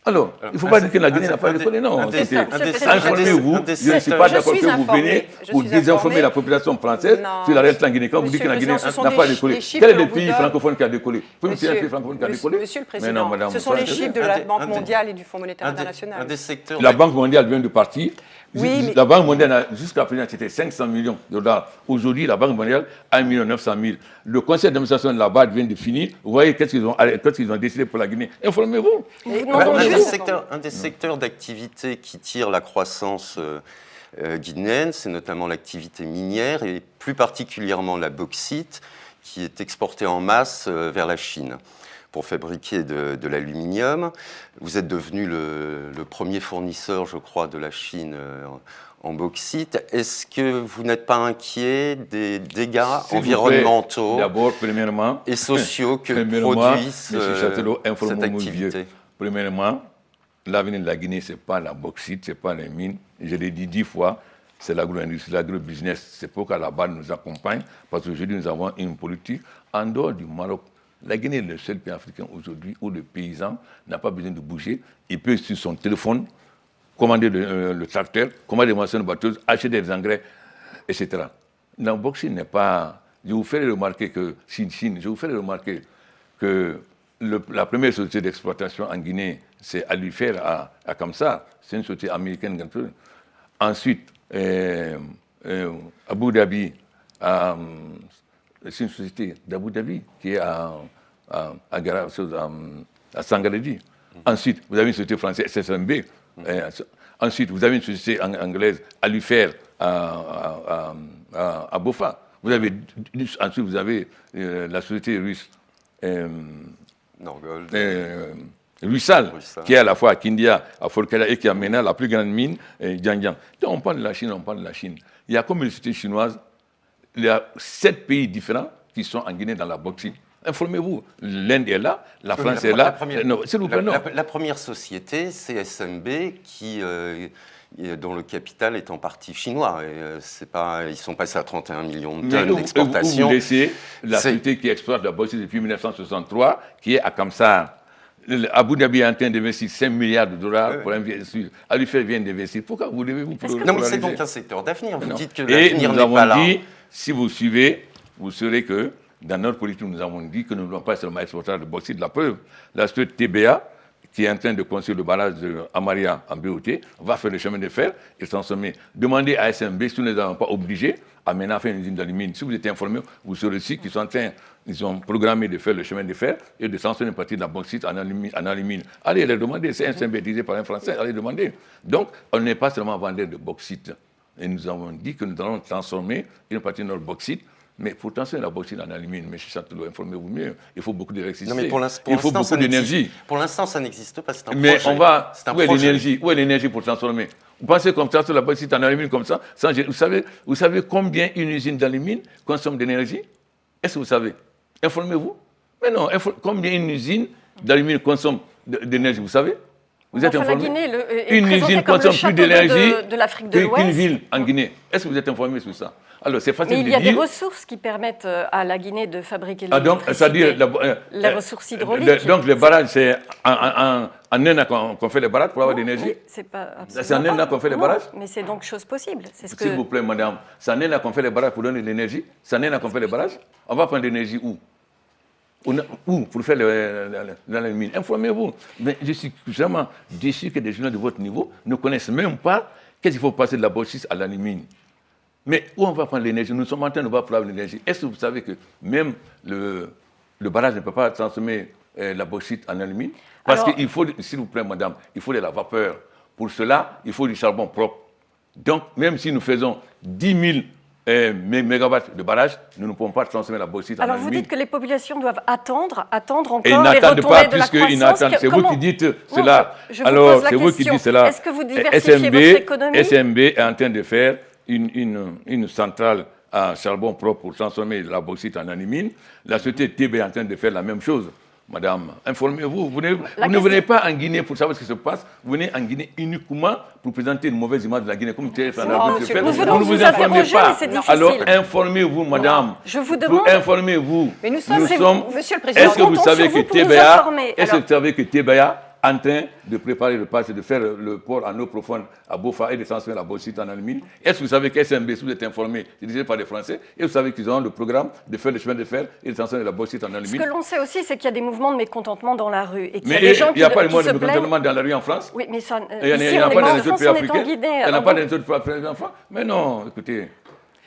Alors, il ne faut pas dire que la Guinée n'a pas décollé, non. Informez-vous, je ne suis pas d'accord que vous venez pour désinformer la population française sur la réalité en Guinée. Quand vous dites que la Guinée n'a pas décollé, quel est le pays francophone qui a décollé? Vous pouvez me citer un pays francophone qui a décollé? Monsieur le Président, ce sont les chiffres de la Banque mondiale et du Fonds monétaire international. La Banque mondiale vient de partir. Oui, la Banque mondiale, jusqu'à présent, c'était 500 millions de dollars. Aujourd'hui, la Banque mondiale a 1 900 000. Le conseil d'administration de la BAD vient de finir. Vous voyez qu'est-ce qu'ils ont décidé pour la Guinée. Informez-vous. Un des secteurs d'activité qui tire la croissance guinéenne, c'est notamment l'activité minière et plus particulièrement la bauxite qui est exportée en masse vers la Chine pour fabriquer de l'aluminium. Vous êtes devenu le premier fournisseur, je crois, de la Chine en bauxite. Est-ce que vous n'êtes pas inquiet des dégâts environnementaux et sociaux que produit cette activité? Premièrement, l'avenir de la Guinée, ce n'est pas la bauxite, ce n'est pas les mines. Je l'ai dit 10 fois, c'est l'agro-industrie, l'agro-business. C'est pourquoi la BAD nous accompagne, parce qu'aujourd'hui, nous avons une politique en dehors du Maroc. La Guinée est le seul pays africain aujourd'hui où le paysan n'a pas besoin de bouger. Il peut, sur son téléphone, commander le tracteur, commander des moissonnes batteuses, acheter des engrais, etc. La bauxite n'est pas... Je vous ferai remarquer que la première société d'exploitation en Guinée, c'est Alifer à Kamsar. C'est une société américaine. Ensuite, Abu Dhabi, c'est une société d'Abu Dhabi qui est à Sangaredi. Ensuite, vous avez une société française, SSMB. Ensuite, vous avez une société anglaise, Alifer à Bofa. Ensuite, vous avez la société russe. Ruissal, qui est à la fois à Kindia, à Forkala et qui a mené la plus grande mine, Jiangjiang. Donc on parle de la Chine, Il y a comme une société chinoise, il y a 7 pays différents qui sont en Guinée dans la bauxite. Informez-vous, l'Inde est là, la France est là. La première société, c'est SMB, dont le capital est en partie chinois. Ils sont passés à 31 millions de tonnes d'exportation. Vous laissez la société qui exploite la bauxite depuis 1963, qui est à Kamsar. Abu Dhabi est en train d'investir 5 milliards de dollars pour investir. Alifer vient d'investir. Pourquoi vous devez vous Non, mais c'est donc un secteur d'avenir. Vous dites que l'avenir n'est pas là. Dit, si vous suivez, vous saurez que dans notre politique, nous avons dit que nous ne voulons pas seulement exporter de bauxite. La preuve, la société TBA, qui est en train de construire le barrage de Amaria en BOT, va faire le chemin de fer et transformer. Demandez à SMB si nous ne les avons pas obligés à maintenant faire une usine d'aluminium. Si vous êtes informés, vous saurez aussi qu'ils sont en train, ils ont programmé de faire le chemin de fer et de transformer une partie de la bauxite en aluminium. Allez les demander, c'est synthétisé par un Français, allez demander. Donc, on n'est pas seulement vendeur de bauxite. Et nous avons dit que nous allons transformer une partie de notre bauxite. Mais pour transformer la bauxite en aluminium, M. Châtelot, informez-vous mieux, il faut beaucoup d'électricité, il faut beaucoup d'énergie. Pour l'instant, ça n'existe pas, c'est un projet. Mais où est l'énergie pour transformer? Vous pensez qu'on transforme la bauxite en aluminium comme ça vous savez combien une usine d'aluminium consomme d'énergie? Est-ce que vous savez? Informez-vous. Mais non, combien une usine d'aluminium consomme d'énergie, vous savez? Vous êtes informé? Une usine consomme plus d'énergie qu'une ville en Guinée. Est-ce que vous êtes informé sur ça? Alors, c'est facile de dire. Mais il y a des ressources qui permettent à la Guinée de fabriquer l'électricité. C'est-à-dire les ressources hydrauliques. Donc, les barrages, c'est en un an qu'on fait les barrages pour avoir de l'énergie? C'est en un an qu'on fait les barrages? Mais c'est donc chose possible. S'il vous plaît, madame, c'est en un an qu'on fait les barrages pour donner de l'énergie? C'est en un an qu'on fait les barrages? On va prendre de l'énergie où? Où pour faire dans les mines? Informez-vous. Mais je suis vraiment déçu que des gens de votre niveau ne connaissent même pas qu'est-ce qu'il faut passer de la bauxite à l'aluminium. Mais où on va prendre l'énergie? Nous sommes en train de voir pour l'énergie. Est-ce que vous savez que même le barrage ne peut pas transformer la bauxite en aluminium? Parce qu'il faut, s'il vous plaît, madame, il faut de la vapeur. Pour cela, il faut du charbon propre. Donc, même si nous faisons 10 000 mégawatts de barrage, nous ne pouvons pas transformer la bauxite en aluminium. Alors, vous dites que les populations doivent attendre encore et ils n'attendent pas puisqu'ils n'attendent. C'est vous qui dites cela. Alors, c'est vous qui dites cela. Est-ce que vous diversifiez votre économie? SMB est en train de faire une centrale à charbon propre pour transformer la bauxite en aluminium. La société TB est en train de faire la même chose. Madame, informez-vous. Vous ne venez pas en Guinée pour savoir ce qui se passe. Vous venez en Guinée uniquement pour présenter une mauvaise image de la Guinée. Comme TF1 a fait. Vous ne vous informez pas. Alors, informez-vous, madame. Je vous demande. Informez-vous. Mais nous sommes. Monsieur le Président, est-ce que vous savez que TBA en train de préparer le passage, de faire le port en eau profonde à Bofa et de transformer la bauxite en alumine. Est-ce que vous savez qu'SMB, si vous êtes informé, c'est dirigé par des Français, et vous savez qu'ils ont le programme de faire le chemin de fer et de transformer la bauxite en alumine. Ce que l'on sait aussi, c'est qu'il y a des mouvements de mécontentement dans la rue. Et qu'il y Mais a des gens il n'y a pas de qui mouvement se de mécontentement dans la rue en France. Oui, mais ça, Il n'y ici, en a on est pas pas dans en les autres France, pays on est en africains. Guinée. Il n'y en a Alors pas donc, dans les autres pays africains. Mais non, écoutez.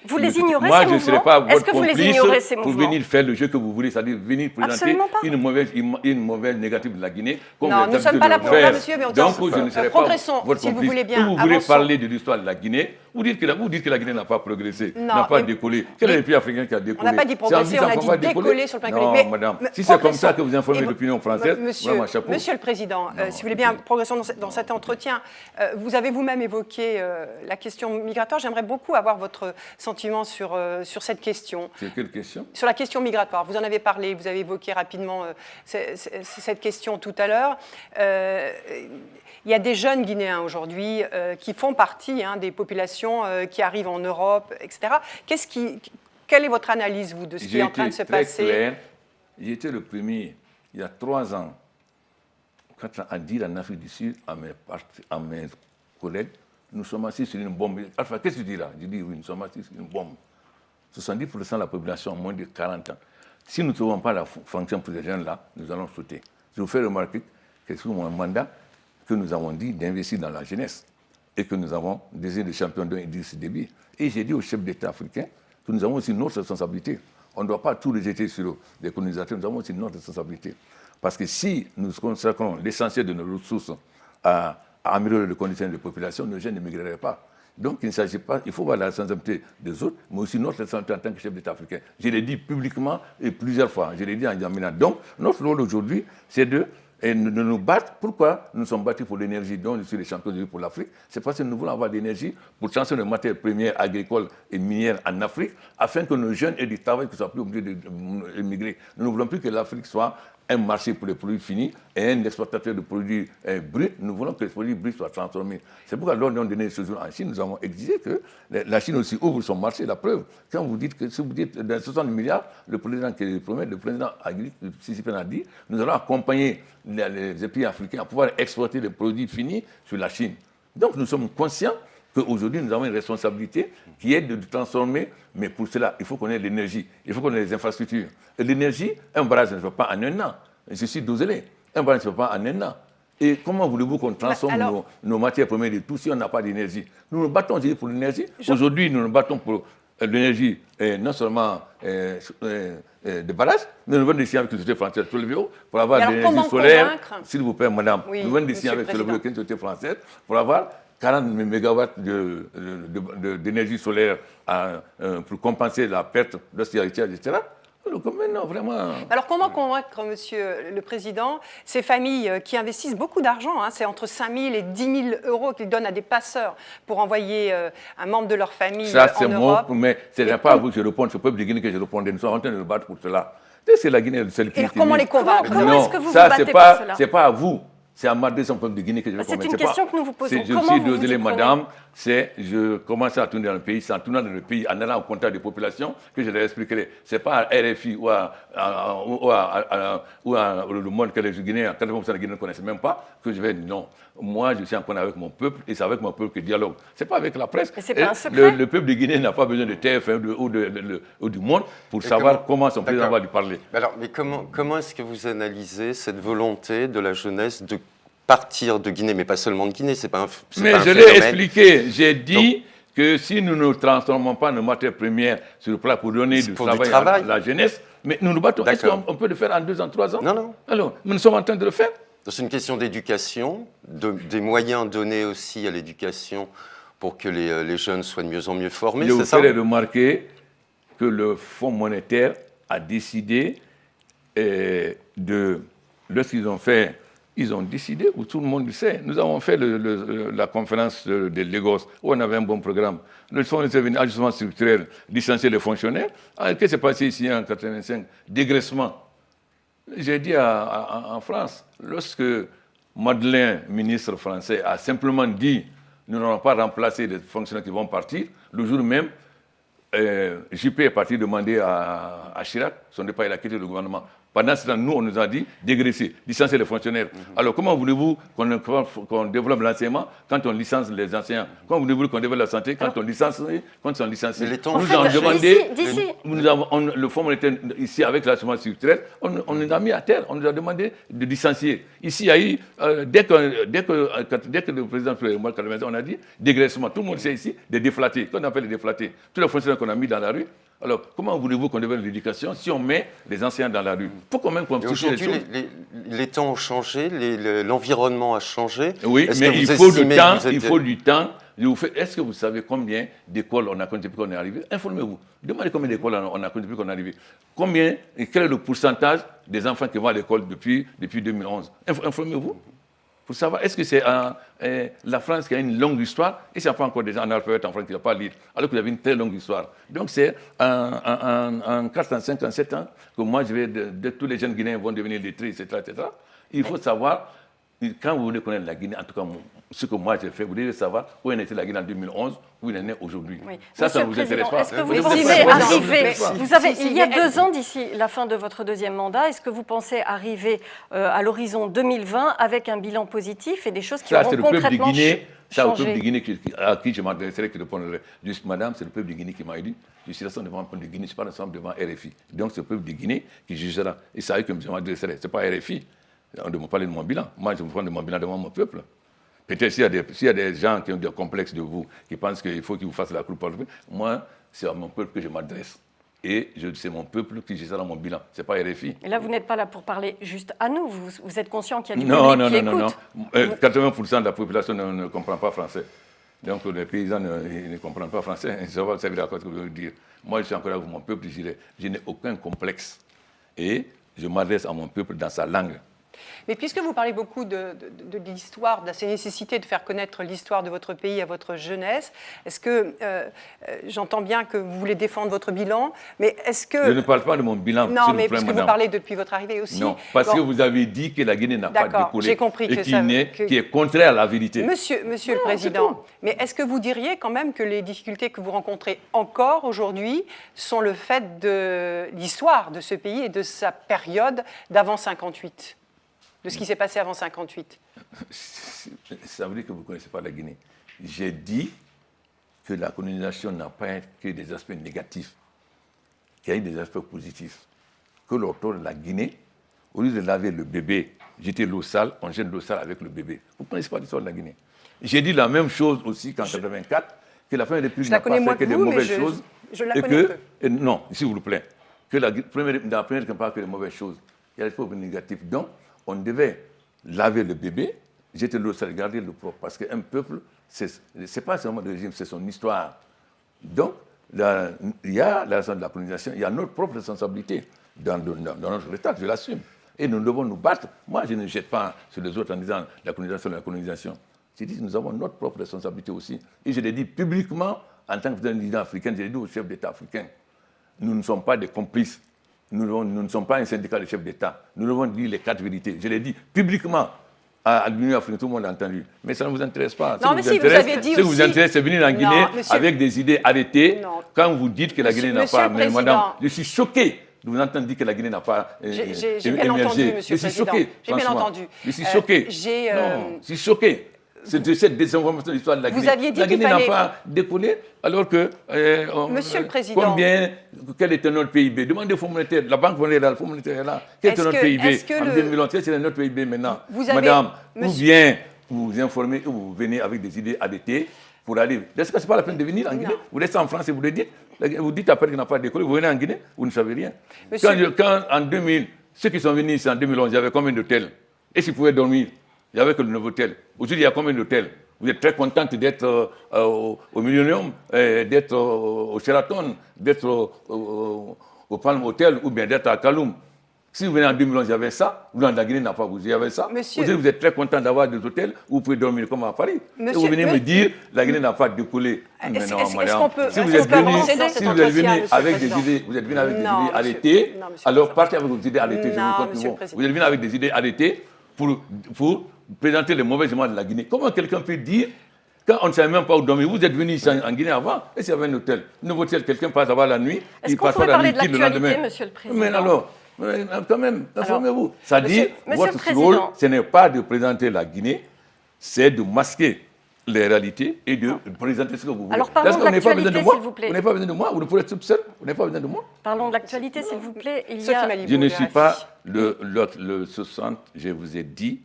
vous les ignorez, Moi, ces je ne serai mouvements? pas Est-ce votre que vous les complice ignorez, ces pour mouvements? venir faire le jeu que vous voulez, c'est-à-dire venir présenter Absolument pas. une mauvaise négative de la Guinée. Comme Non, nous ne sommes pas là pour ça, monsieur, mais on donc, je ne serai pas progressons, votre si vous complice. voulez bien. Vous voulez Avançons. parler de l'histoire de la Guinée. Vous dites que la Guinée n'a pas progressé, Non, n'a pas mais- décollé. Quel est le pays africain qui a décollé? On n'a pas dit progresser, on a dit décoller sur le plan économique. Non, madame. Mais Si c'est comme progressons. ça que vous informez Et l'opinion française, Monsieur, vraiment, chapeau. Monsieur le Président, si vous voulez bien, progressons dans cet entretien. Vous avez vous-même évoqué la question migratoire. J'aimerais beaucoup avoir votre sentiment sur cette question. C'est quelle question? Sur la question migratoire, vous en avez parlé, vous avez évoqué rapidement cette question tout à l'heure. Il y a des jeunes Guinéens aujourd'hui qui font partie des populations qui arrivent en Europe, etc. Quelle est votre analyse, vous, de ce qui est en train de se passer? Clair. J'ai été le premier, il y a 3 ans, à dire en Afrique du Sud à mes collègues, nous sommes assis sur une bombe. Alpha, qu'est-ce que tu dis là? Je dis oui, nous sommes assis sur une bombe. 70% de la population a moins de 40 ans. Si nous ne trouvons pas la fonction pour ces jeunes-là, nous allons sauter. Je vous fais remarquer que c'est mon mandat que nous avons dit d'investir dans la jeunesse et que nous avons désigné le champion d'un Idriss Déby. Et j'ai dit aux chefs d'État africains que nous avons aussi notre responsabilité. On ne doit pas tout rejeter sur les colonisateurs, nous avons aussi notre responsabilité. Parce que si nous consacrons l'essentiel de nos ressources à améliorer les conditions des populations, nos jeunes ne migreraient pas. Donc il ne s'agit pas, il faut voir la responsabilité des autres, mais aussi notre responsabilité en tant que chef d'État africain. Je l'ai dit publiquement et plusieurs fois, je l'ai dit en Yamina. Donc notre rôle aujourd'hui, c'est de nous battre. Pourquoi nous sommes battus pour l'énergie dont je suis le champion pour l'Afrique? C'est parce que nous voulons avoir de l'énergie pour transformer les matières premières agricoles et minières en Afrique, afin que nos jeunes aient du travail, qu'ils ne soient plus obligés d'émigrer. Nous ne voulons plus que l'Afrique soit un marché pour les produits finis et un exportateur de produits bruts. Nous voulons que les produits bruts soient transformés. C'est pourquoi lors d'un donné ce jour en Chine, nous avons exigé que la Chine aussi ouvre son marché. La preuve, quand vous dites que si vous dites dans 60 milliards, le président qui le promet, le président Sissi a dit, nous allons accompagner les pays africains à pouvoir exporter les produits finis sur la Chine. Donc nous sommes conscients qu'aujourd'hui, nous avons une responsabilité qui est de transformer, mais pour cela, il faut qu'on ait l'énergie, il faut qu'on ait les infrastructures. Et l'énergie, un barrage ne se fait pas en un an. Je suis désolé, un barrage ne se fait pas en un an. Et comment voulez-vous qu'on transforme nos matières premières et tout si on n'a pas d'énergie? Nous nous battons pour l'énergie. Aujourd'hui, nous nous battons pour l'énergie, non seulement de barrages, mais nous venons d'ici avec une société française sur le bureau pour avoir de l'énergie solaire. S'il vous plaît, madame, Oui, nous venons d'ici avec le bureau une société française pour avoir 40 mégawatts d'énergie solaire pour compenser la perte d'ostilité, etc. Donc, non, vraiment. Alors comment convaincre, Monsieur le Président, ces familles qui investissent beaucoup d'argent, c'est entre 5 000 et 10 000 euros qu'ils donnent à des passeurs pour envoyer un membre de leur famille ça, en Europe? Mais ce n'est pas à vous que je réponds, c'est au peuple de Guinée que je répondais. Nous sommes en train de nous battre pour cela. C'est la Guinée, celle qui... Et comment les convaincre? Comment est-ce que vous vous ça, battez c'est pour cela? c'est pas à vous. C'est à Madrid, son peuple de Guinée que je vais C'est convaincre. une question que nous vous posons. Je Comment suis vous vous désolé, y prenez? madame. Je commence à tourner dans le pays. C'est en tournant dans le pays, en allant au contact des populations, que je leur expliquerai. Ce n'est pas à RFI ou à Le Monde que les Guinéens, 80% des Guinéens ne connaissent même pas, que je vais dire non. Moi, je suis en contact avec mon peuple et c'est avec mon peuple que je dialogue. Ce n'est pas avec la presse. Mais c'est pas un secret. Le peuple de Guinée n'a pas besoin de TF1 ou du Monde pour savoir comment son président va lui parler. Mais comment est-ce que vous analysez cette volonté de la jeunesse de partir de Guinée, mais pas seulement de Guinée, c'est pas un Mais pas un je l'ai phénomène. expliqué, j'ai dit que si nous ne transformons pas nos matières premières sur le plat pour donner du travail à la jeunesse, mais nous nous battons. Est-ce qu'on peut le faire en 2 ans, 3 ans? Non. Alors, nous sommes en train de le faire. C'est une question d'éducation, des moyens donnés aussi à l'éducation pour que les jeunes soient de mieux en mieux formés, Je vous c'est ça? ferai remarquer que le Fonds monétaire a décidé lorsqu'ils ont fait, ils ont décidé, où tout le monde le sait, nous avons fait la conférence de Lagos, où on avait un bon programme. Le Fonds est venu, ajustement structurel, licencier les fonctionnaires. Qu'est-ce qui s'est passé ici en 1985? Dégraissement. J'ai dit en France, lorsque Madeleine, ministre français, a simplement dit nous n'allons pas remplacer les fonctionnaires qui vont partir, le jour même, Juppé est parti demander à Chirac, son départ, il a quitté le gouvernement. Pendant ce temps, nous, on nous a dit dégraisser, licencier les fonctionnaires. Alors, comment voulez-vous qu'on développe l'enseignement quand on licence les enseignants? Comment voulez-vous qu'on développe la santé quand on licencie, quand on licencie? Mais les temps- Nous En fait, avons demandé, d'ici- nous avons, le fonds monétaire ici avec l'assurance structurelle, on nous a mis à terre, on nous a demandé de licencier. Ici, il y a eu, dès que le président fait le mois 80, on a dit dégraissement. Tout le monde sait ici, des déflatés. Qu'on appelle les déflatés. Tous les fonctionnaires qu'on a mis dans la rue. Alors, comment voulez-vous qu'on développe l'éducation si on met les enseignants dans la rue? Faut quand même qu'on Et touche les aujourd'hui, choses. les temps ont changé, l'environnement a changé. Oui, Est-ce mais que il vous faut du estimez temps. que vous êtes- Il faut du temps. Est-ce que vous savez combien d'écoles on a compté depuis qu'on est arrivé? Informez-vous. Demandez combien d'écoles on a compté depuis qu'on est arrivé. Combien et quel est le pourcentage des enfants qui vont à l'école depuis 2011? Informez-vous. Pour savoir, est-ce que c'est la France qui a une longue histoire et c'est pas encore des gens analphabètes en France qui ne savent pas lire, alors que vous avez une très longue histoire. Donc c'est en 4 ans, 5 ans, 7 ans que moi je vais, tous les jeunes Guinéens vont devenir lettrés, etc., etc. Il faut savoir, quand vous voulez connaître la Guinée, en tout cas ce que moi j'ai fait, vous devez savoir où en était la Guinée en 2011, où il en est aujourd'hui. Oui. Ça Monsieur ne le vous intéresse Président, pas. est-ce que vous Mais pensez si, arriver, vous avez, si, il y a mais 2 ans d'ici la fin de votre deuxième mandat, est-ce que vous pensez arriver à l'horizon 2020 avec un bilan positif et des choses qui Ça, auront c'est le peuple de concrètement Guinée. Ça, le peuple de changé? Guinée à qui je m'adresserai, qui répondrait. Juste, madame, c'est le peuple de Guinée qui m'a dit. Je suis là devant le peuple de Guinée, je ne suis pas ensemble devant RFI. Donc, c'est le peuple de Guinée qui jugera. Et c'est à eux que je m'adresserai. Ce n'est pas RFI. On ne me parle de mon bilan. Moi, je me prends de mon bilan devant mon peuple. Peut-être s'il y a des gens qui ont des complexes de vous, qui pensent qu'il faut qu'ils vous fassent la cour par le peuple, moi, c'est à mon peuple que je m'adresse. Et c'est mon peuple qui jugera mon bilan. Ce n'est pas RFI. Et là, vous n'êtes pas là pour parler juste à nous. Vous êtes conscient qu'il y a du Non, public non, qui non, écoute. 80% de la population ne comprend pas français. Donc les paysans ne comprennent pas français. Ça va servir à quoi ce que je veux dire. Moi, je suis encore avec mon peuple, je n'ai aucun complexe. Et je m'adresse à mon peuple dans sa langue. Mais puisque vous parlez beaucoup de l'histoire, de cette nécessité de faire connaître l'histoire de votre pays à votre jeunesse, est-ce que, j'entends bien que vous voulez défendre votre bilan, mais est-ce que... Je ne parle pas de mon bilan, Non, s'il mais vous plaît, puisque madame. vous parlez depuis votre arrivée aussi... Non, parce Bon, que vous avez dit que la Guinée n'a pas D'accord, décollé j'ai compris et que qui, ça- qui est contraire à la vérité. Monsieur le Président, mais est-ce que vous diriez quand même que les difficultés que vous rencontrez encore aujourd'hui sont le fait de l'histoire de ce pays et de sa période d'avant 58, de ce qui s'est passé avant 58? Ça veut dire que vous ne connaissez pas la Guinée. J'ai dit que la colonisation n'a pas que des aspects négatifs, qu'il y a eu des aspects positifs. Que l'auteur de la Guinée, au lieu de laver le bébé, jeter l'eau sale, on jette l'eau sale avec le bébé. Vous ne connaissez pas l'histoire de la Guinée. J'ai dit la même chose aussi qu'en 1984, que la première République n'a pas fait que des mauvaises choses. je la et connais que, peu. et non, s'il vous plaît, que la première République n'a pas fait que des mauvaises choses. Il y a des choses négatives. Donc, on devait laver le bébé, jeter l'eau sale, garder l'eau propre. Parce qu'un peuple, ce n'est pas seulement le régime, c'est son histoire. Donc, il y a la raison de la colonisation, il y a notre propre responsabilité dans notre État, je l'assume. Et nous devons nous battre. Moi, je ne jette pas sur les autres en disant la colonisation. Je dis que nous avons notre propre responsabilité aussi. Et je l'ai dit publiquement, en tant que président africain, je l'ai dit aux chefs d'État africains. Nous ne sommes pas des complices. Nous ne sommes pas un syndicat de chefs d'État. Nous devons dire les 4 vérités. Je l'ai dit publiquement à l'Union africaine, tout le monde l'a entendu. Mais ça ne vous intéresse pas. Non, mais si, vous avez dit ce qui aussi... vous intéresse, c'est venir en Guinée avec des idées arrêtées. Non. Quand vous dites que la Guinée n'a pas... Monsieur le Mais madame, Président. je suis choqué de vous entendre dire que la Guinée n'a pas J'ai bien entendu, Monsieur le Je suis Président. choqué, J'ai bien franchement. entendu. Je suis choqué. Non, je suis choqué. C'est de cette désinformation de l'histoire de la Guinée. Vous aviez dit la Guinée qu'il n'a fallait- pas décollé, alors que... Monsieur le Président. Quel était notre PIB? Demandez au Fonds monétaire. La Banque monétaire, le Fonds monétaire est là. Quel était Est-ce notre que- PIB est-ce que en le- 2011? C'est notre PIB maintenant. Vous avez- Madame, ou Monsieur- bien vous vous informez ou vous venez avec des idées arrêtées pour aller... Est-ce que ce n'est pas la peine de venir en Guinée? Non. Vous restez en France et vous le dites. Vous dites après qu'il n'a pas décollé. Vous venez en Guinée, vous ne savez rien. Monsieur- Quand en 2000, ceux qui sont venus ici en 2011, il y avait combien d'hôtels? Et s'ils pouvaient dormir? Il n'y avait que le nouveau hôtel. Aujourd'hui, il y a combien d'hôtels? Vous êtes très contente d'être au Millennium, d'être au Sheraton, d'être au Palm Hotel ou bien d'être à Kaloum. Si vous venez en 2011, il y avait ça. Vous, dans la Guinée, n'a pas vous, il y avait ça. Monsieur- Aujourd'hui, vous êtes très content d'avoir des hôtels où vous pouvez dormir comme à Paris. Et vous venez me dire la Guinée n'a pas décollé. Mais Est-ce- non, est-ce madame. qu'on peut- Si est-ce vous qu'on êtes peut venu, avancer dans cet si vous êtes entretien, venu Monsieur avec le des Président? idées, vous êtes venu avec des Non, idées monsieur- arrêtées, non, monsieur le alors Président. partez avec vos idées arrêtées. Je Non, vous monsieur continue. le Président. Vous êtes venu avec des idées arrêtées pour présenter les mauvais éléments de la Guinée. Comment quelqu'un peut dire, quand on ne savait même pas où dormir, vous êtes venu ici en Guinée avant, et s'il y avait un hôtel, un nouveau hôtel, quelqu'un passe avoir la nuit, Est-ce il qu'on passe pourrait pas la parler nuit, de quitte le l'actualité, lendemain. Monsieur le Président? Mais alors, Mais quand même, informez-vous. Ça Monsieur- dit, Monsieur le votre Président. rôle, ce n'est pas de présenter la Guinée, c'est de masquer les réalités et de présenter ce que vous voulez. Alors, parlons Est-ce de que vous n'avez pas besoin l'actualité, de moi? s'il vous plaît. Vous n'avez pas besoin de moi? Vous ne pouvez être tout seul? Vous n'avez pas besoin de moi? Parlons de l'actualité, s'il vous plaît. Il y Sophie a... Malibaud, Je ne de suis RFI. pas le 60, je vous ai dit,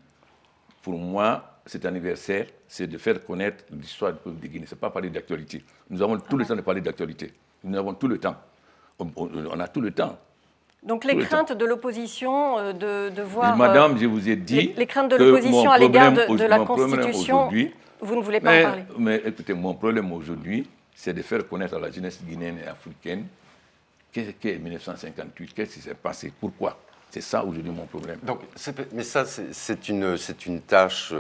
pour moi, cet anniversaire, c'est de faire connaître l'histoire du peuple de Guinée. Ce n'est pas parler d'actualité. Nous avons tout le temps de parler d'actualité. Nous avons tout le temps. On a tout le temps. Donc les Tout le craintes de l'opposition de voir... Et madame, je vous ai dit les craintes de que l'opposition mon à l'égard problème de la mon problème Constitution, aujourd'hui, vous ne voulez pas en parler. mais écoutez, mon problème aujourd'hui, c'est de faire connaître à la jeunesse guinéenne et africaine qu'est-ce qu'est 1958, qu'est-ce qui s'est passé, pourquoi. C'est ça aujourd'hui mon problème. Donc, mais ça, c'est une tâche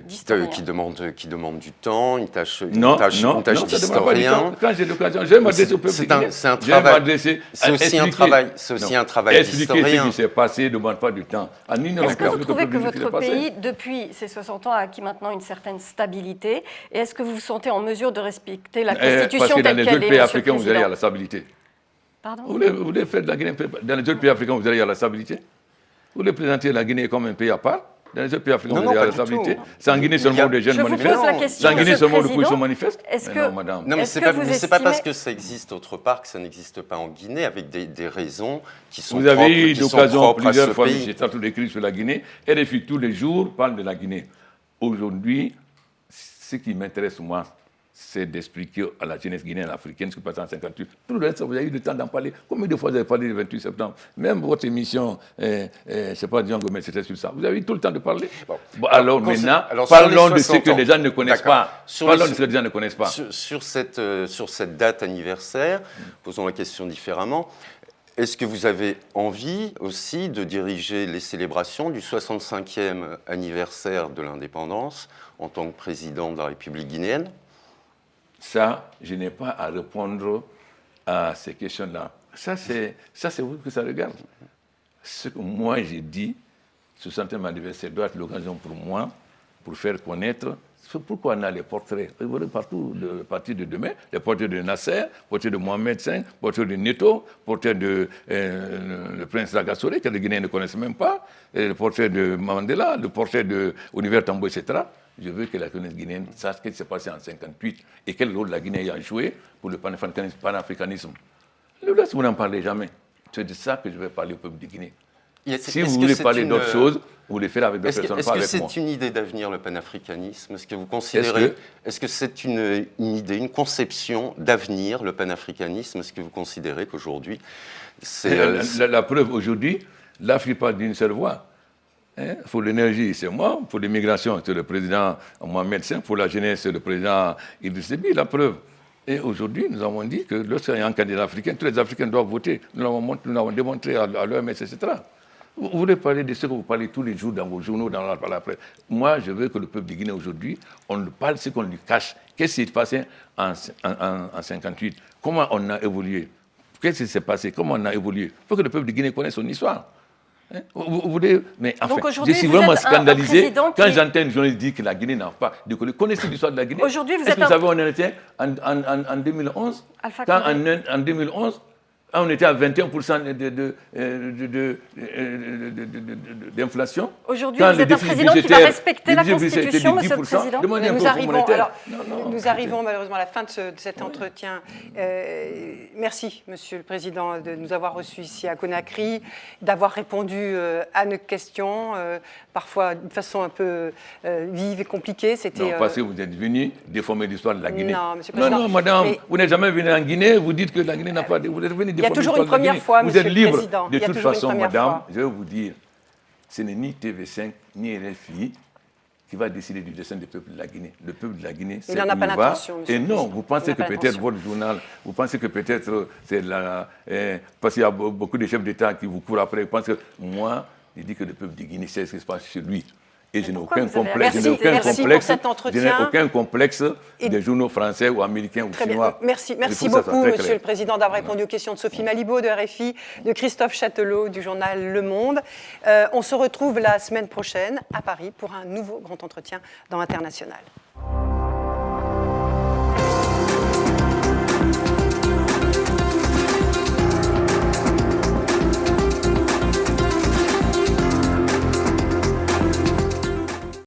D'historien. qui demande du temps, une tâche Non, tâche ça ne demande pas du d'historien. temps. Quand j'ai l'occasion, je vais m'adresser au peuple C'est guinéen. un Je vais travail. m'adresser C'est à aussi un expliquer. travail. C'est aussi Non. un travail Expliquer ce d'historien. qui s'est passé ne demande pas du temps. Est-ce que vous trouvez que votre pays, depuis ses 60 ans, a acquis maintenant une certaine stabilité? Et est-ce que vous vous sentez en mesure de respecter la Parce Constitution que dans telle les qu'elle autres est, pays Monsieur le africains, vous allez à Président? la stabilité. Pardon? Vous voulez faire de la Guinée, dans les autres pays africains, vous allez à la stabilité? Vous voulez présenter la Guinée comme un pays à part? Dans les autres pays africains, Non, vous allez non, à la pas du stabilité? tout. C'est en Guinée seulement où des jeunes Je vous manifestent? pose la question, C'est en Guinée Monsieur le seulement où Président. l'opposition manifeste? Est-ce Mais que- non, madame. Non, mais Est-ce c'est que pas, vous mais c'est pas parce estimez- que ça existe autre part que ça n'existe pas en Guinée, avec des raisons qui sont Vous avez eu qui sont l'occasion propres à plusieurs ce fois, pays. j'ai tout écrit sur la Guinée. RFI, tous les jours, parle de la Guinée. Aujourd'hui, ce qui m'intéresse, moi, c'est d'expliquer à la jeunesse guinéenne africaine ce qui passe en 58. Tout le reste, vous avez eu le temps d'en parler. Combien de fois vous avez parlé du 28 septembre? Même votre émission, je ne sais pas, Jean Gomez, c'était sur ça. Vous avez eu tout le temps de parler. Bon, alors maintenant, alors, sur parlons les de ce 60 que ans. les gens ne connaissent D'accord. pas. Sur Parlons les- de ce que les gens ne connaissent pas. Sur cette date anniversaire, posons la question différemment. Est-ce que vous avez envie aussi de diriger les célébrations du 65e anniversaire de l'indépendance en tant que président de la République guinéenne? Ça, je n'ai pas à répondre à ces questions-là. Ça, c'est vous que ça regarde. Ce que moi, j'ai dit, ce 60e anniversaire doit être l'occasion pour moi, pour faire connaître pourquoi on a les portraits. Vous voyez partout, à partir de demain, les portraits de Nasser, portraits de Mohamed V, portraits de Neto, portraits de le prince Rwagasore, que les Guinéens ne connaissent même pas, et le portrait de Mandela, le portrait de Oliver Tambo, etc. Je veux que la jeunesse guinéenne sache ce qui s'est passé en 1958 et quel rôle la Guinée a joué pour le panafricanisme. Le reste, vous n'en parlez jamais. C'est de ça que je vais parler au peuple de Guinée. Si vous voulez parler d'autres choses, vous les faites avec d'autres personnes, pas avec moi. Est-ce que c'est une idée d'avenir, le panafricanisme? Est-ce que vous considérez... Est-ce que c'est une idée, une conception d'avenir, le panafricanisme? Est-ce que vous considérez qu'aujourd'hui, c'est... La preuve, aujourd'hui, l'Afrique parle d'une seule voix. Hein? Pour l'énergie, c'est moi. Pour l'immigration, c'est le président Mohamed V. Pour la jeunesse, c'est le président Idriss Déby. La preuve. Et aujourd'hui, nous avons dit que lorsqu'il y a un candidat africain, tous les Africains doivent voter. Nous l'avons démontré à l'OMS, etc. Vous voulez parler de ce que vous parlez tous les jours dans vos journaux, dans la presse. Moi, je veux que le peuple de Guinée aujourd'hui, on ne parle ce qu'on lui cache. Qu'est-ce qui s'est passé en 1958? Comment on a évolué? Qu'est-ce qui s'est passé? Comment on a évolué? Il faut que le peuple de Guinée connaisse son histoire. Hein? Vous voulez, mais enfin, je suis vraiment scandalisé quand j'entends une journaliste dire que la Guinée n'a pas de connaissance. Connaissez l'histoire de la Guinée? Aujourd'hui, Est-ce que vous savez où on était en 2011? Quand en 2011, on était à 21% d'inflation. Aujourd'hui, vous êtes un président qui va respecter la Constitution, Monsieur le Président. Nous arrivons malheureusement à la fin de cet entretien. Merci, Monsieur le Président, de nous avoir reçus ici à Conakry, d'avoir répondu à nos questions, parfois de façon un peu vive et compliquée. Non, parce que vous êtes venu déformer l'histoire de la Guinée. Non, Monsieur le Président. Non, madame, vous n'êtes jamais venu en Guinée, vous dites que la Guinée n'a pas... Vous êtes venu il y a toujours une première fois, vous Monsieur êtes le libre. Président. De toute façon, madame, je vais vous dire, ce n'est ni TV5, ni RFI qui va décider du destin du peuple de la Guinée. Le peuple de la Guinée, c'est où il va. Et non, vous pensez que peut-être votre journal, vous pensez que peut-être c'est la... parce qu'il y a beaucoup de chefs d'État qui vous courent après. Vous pensez que moi, je dis que le peuple de Guinée sait ce qui se passe chez lui. Et je n'ai aucun complexe. Je n'ai aucun complexe des journaux français ou américains ou chinois. Merci beaucoup, Monsieur le Président, d'avoir répondu aux questions de Sophie Malibaud de RFI, de Christophe Châtelot du journal Le Monde. On se retrouve la semaine prochaine à Paris pour un nouveau grand entretien dans International.